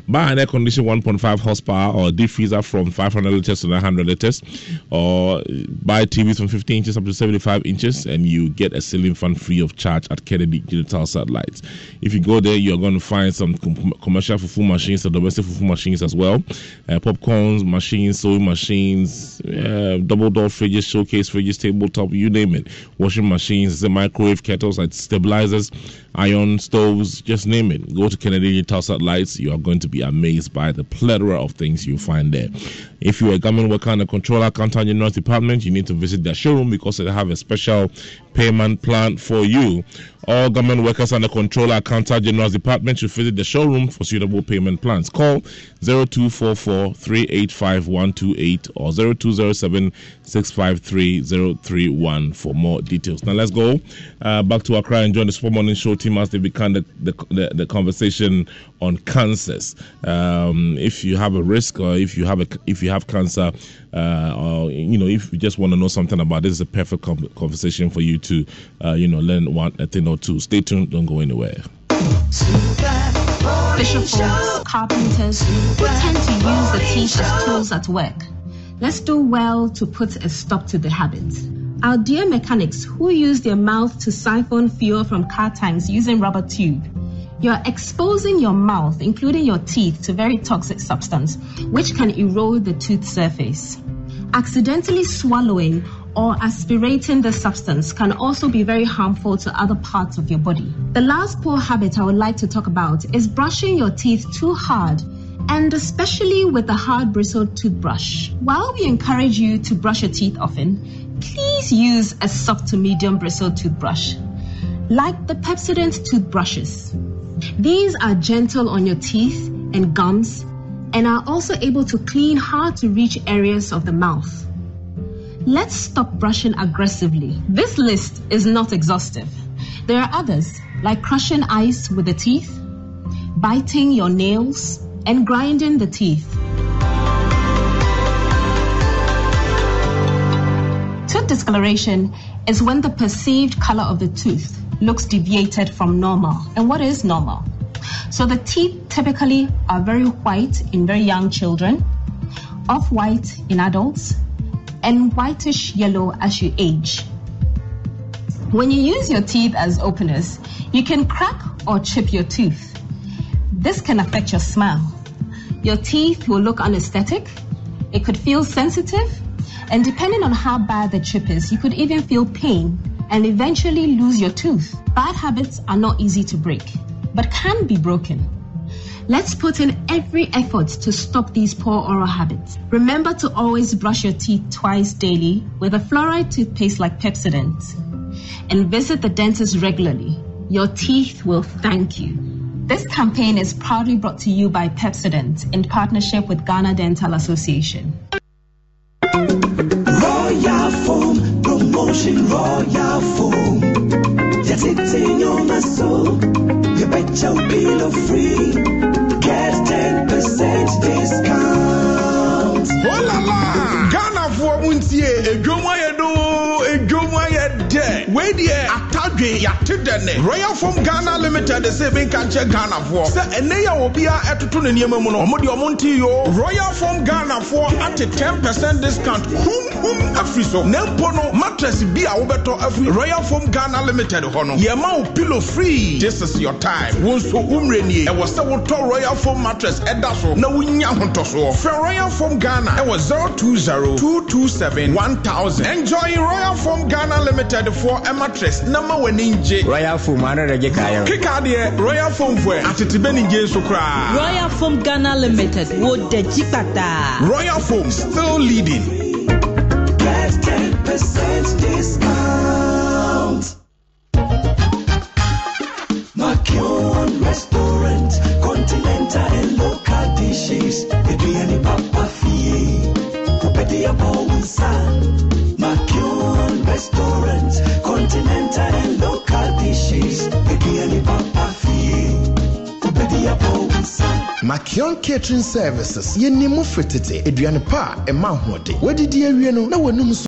Buy an air conditioned 1.5 horsepower or deep freezer from 500 liters to 900 liters, or buy TVs from 50 inches up to 75 inches, and you get a ceiling fan free of charge at Kennedy Digital Satellites. If you go there, you're going to find some commercial fufu machines, and domestic fufu machines as well, popcorn machines, sewing machines, double door fridges, showcase fridges, tabletop, you name it, washing machines, the microwave, kettles, like stabilizers, iron stoves, just name it. Go to Kennedy Digital Satellites. You are going to be amazed by the plethora of things you find there. If you're a government worker in the Controller Accountant General Department, you need to visit their showroom because they have a special payment plan for you. All government workers and the Controller Accountant General Department should visit the showroom for suitable payment plans. Call 0244 385 128 or 0207 653 031 for more details. Now let's go back to Accra and join the Sport Morning Show team as they begin the conversation on cancers. If you have a risk, or if you have cancer, or you know, if you just want to know something about this, is a perfect conversation for you to learn a thing or two. Stay tuned, don't go anywhere. Fisher folks, carpenters who tend to use the teeth as tools at work. Let's do well to put a stop to the habit. Our dear mechanics who use their mouth to siphon fuel from car tanks using rubber tube. You're exposing your mouth, including your teeth, to very toxic substance, which can erode the tooth surface. Accidentally swallowing or aspirating the substance can also be very harmful to other parts of your body. The last poor habit I would like to talk about is brushing your teeth too hard, and especially with a hard bristled toothbrush. While we encourage you to brush your teeth often, please use a soft to medium bristled toothbrush, like the Pepsodent toothbrushes. These are gentle on your teeth and gums and are also able to clean hard to reach areas of the mouth. Let's stop brushing aggressively. This list is not exhaustive. There are others, like crushing ice with the teeth, biting your nails, and grinding the teeth. Tooth discoloration is when the perceived color of the tooth looks deviated from normal. And what is normal? So the teeth typically are very white in very young children, off-white in adults, and whitish yellow as you age. When you use your teeth as openers, you can crack or chip your tooth. This can affect your smile. Your teeth will look unaesthetic, it could feel sensitive, and depending on how bad the chip is, you could even feel pain and eventually lose your tooth. Bad habits are not easy to break, but can be broken. Let's put in every effort to stop these poor oral habits. Remember to always brush your teeth twice daily with a fluoride toothpaste like Pepsodent. And visit the dentist regularly. Your teeth will thank you. This campaign is proudly brought to you by Pepsodent in partnership with Ghana Dental Association. Royal Foam, promotion Royal Foam. Just hitting your muscle. You bet your bill free. Get 10% discount. Oh la la! Ghana for Wintie, a Jomaya de. Wait there, Atadwe Yatidene. Royal Foam Ghana Limited, the saving cancer Ghana for. And they will be at Tunemono, Modio Montillo. Royal Foam Ghana for at a 10% discount. Whom Afriso, Nempono, mattress be a Obeto every Royal Foam Ghana Limited Hono. Yamau pillow free. This is your time. Wonso Umreni, I was so to Royal Foam mattress Edaso. No Winya Hontoso. For Royal Foam Ghana, I was 020 227 1000. Enjoy Royal Foam Ghana Limited for mattress number one inje Royal Foam arege kayo kika de Royal Foam fo atete beninje so kra Royal Foam Ghana Limited wo de jipata Royal Foam still leading. Get 10% discount. Makion Restaurant, continental and local dishes. Adriani Papa Fie, Kupedia Bowunsa. Makion Restaurant, continental and local dishes. Adriani Papa Fie, Kupedia Bowunsa. Makion Catering Services. Ye nimu fetete. Adriani Pa, Emma Hode. Where did you know? No one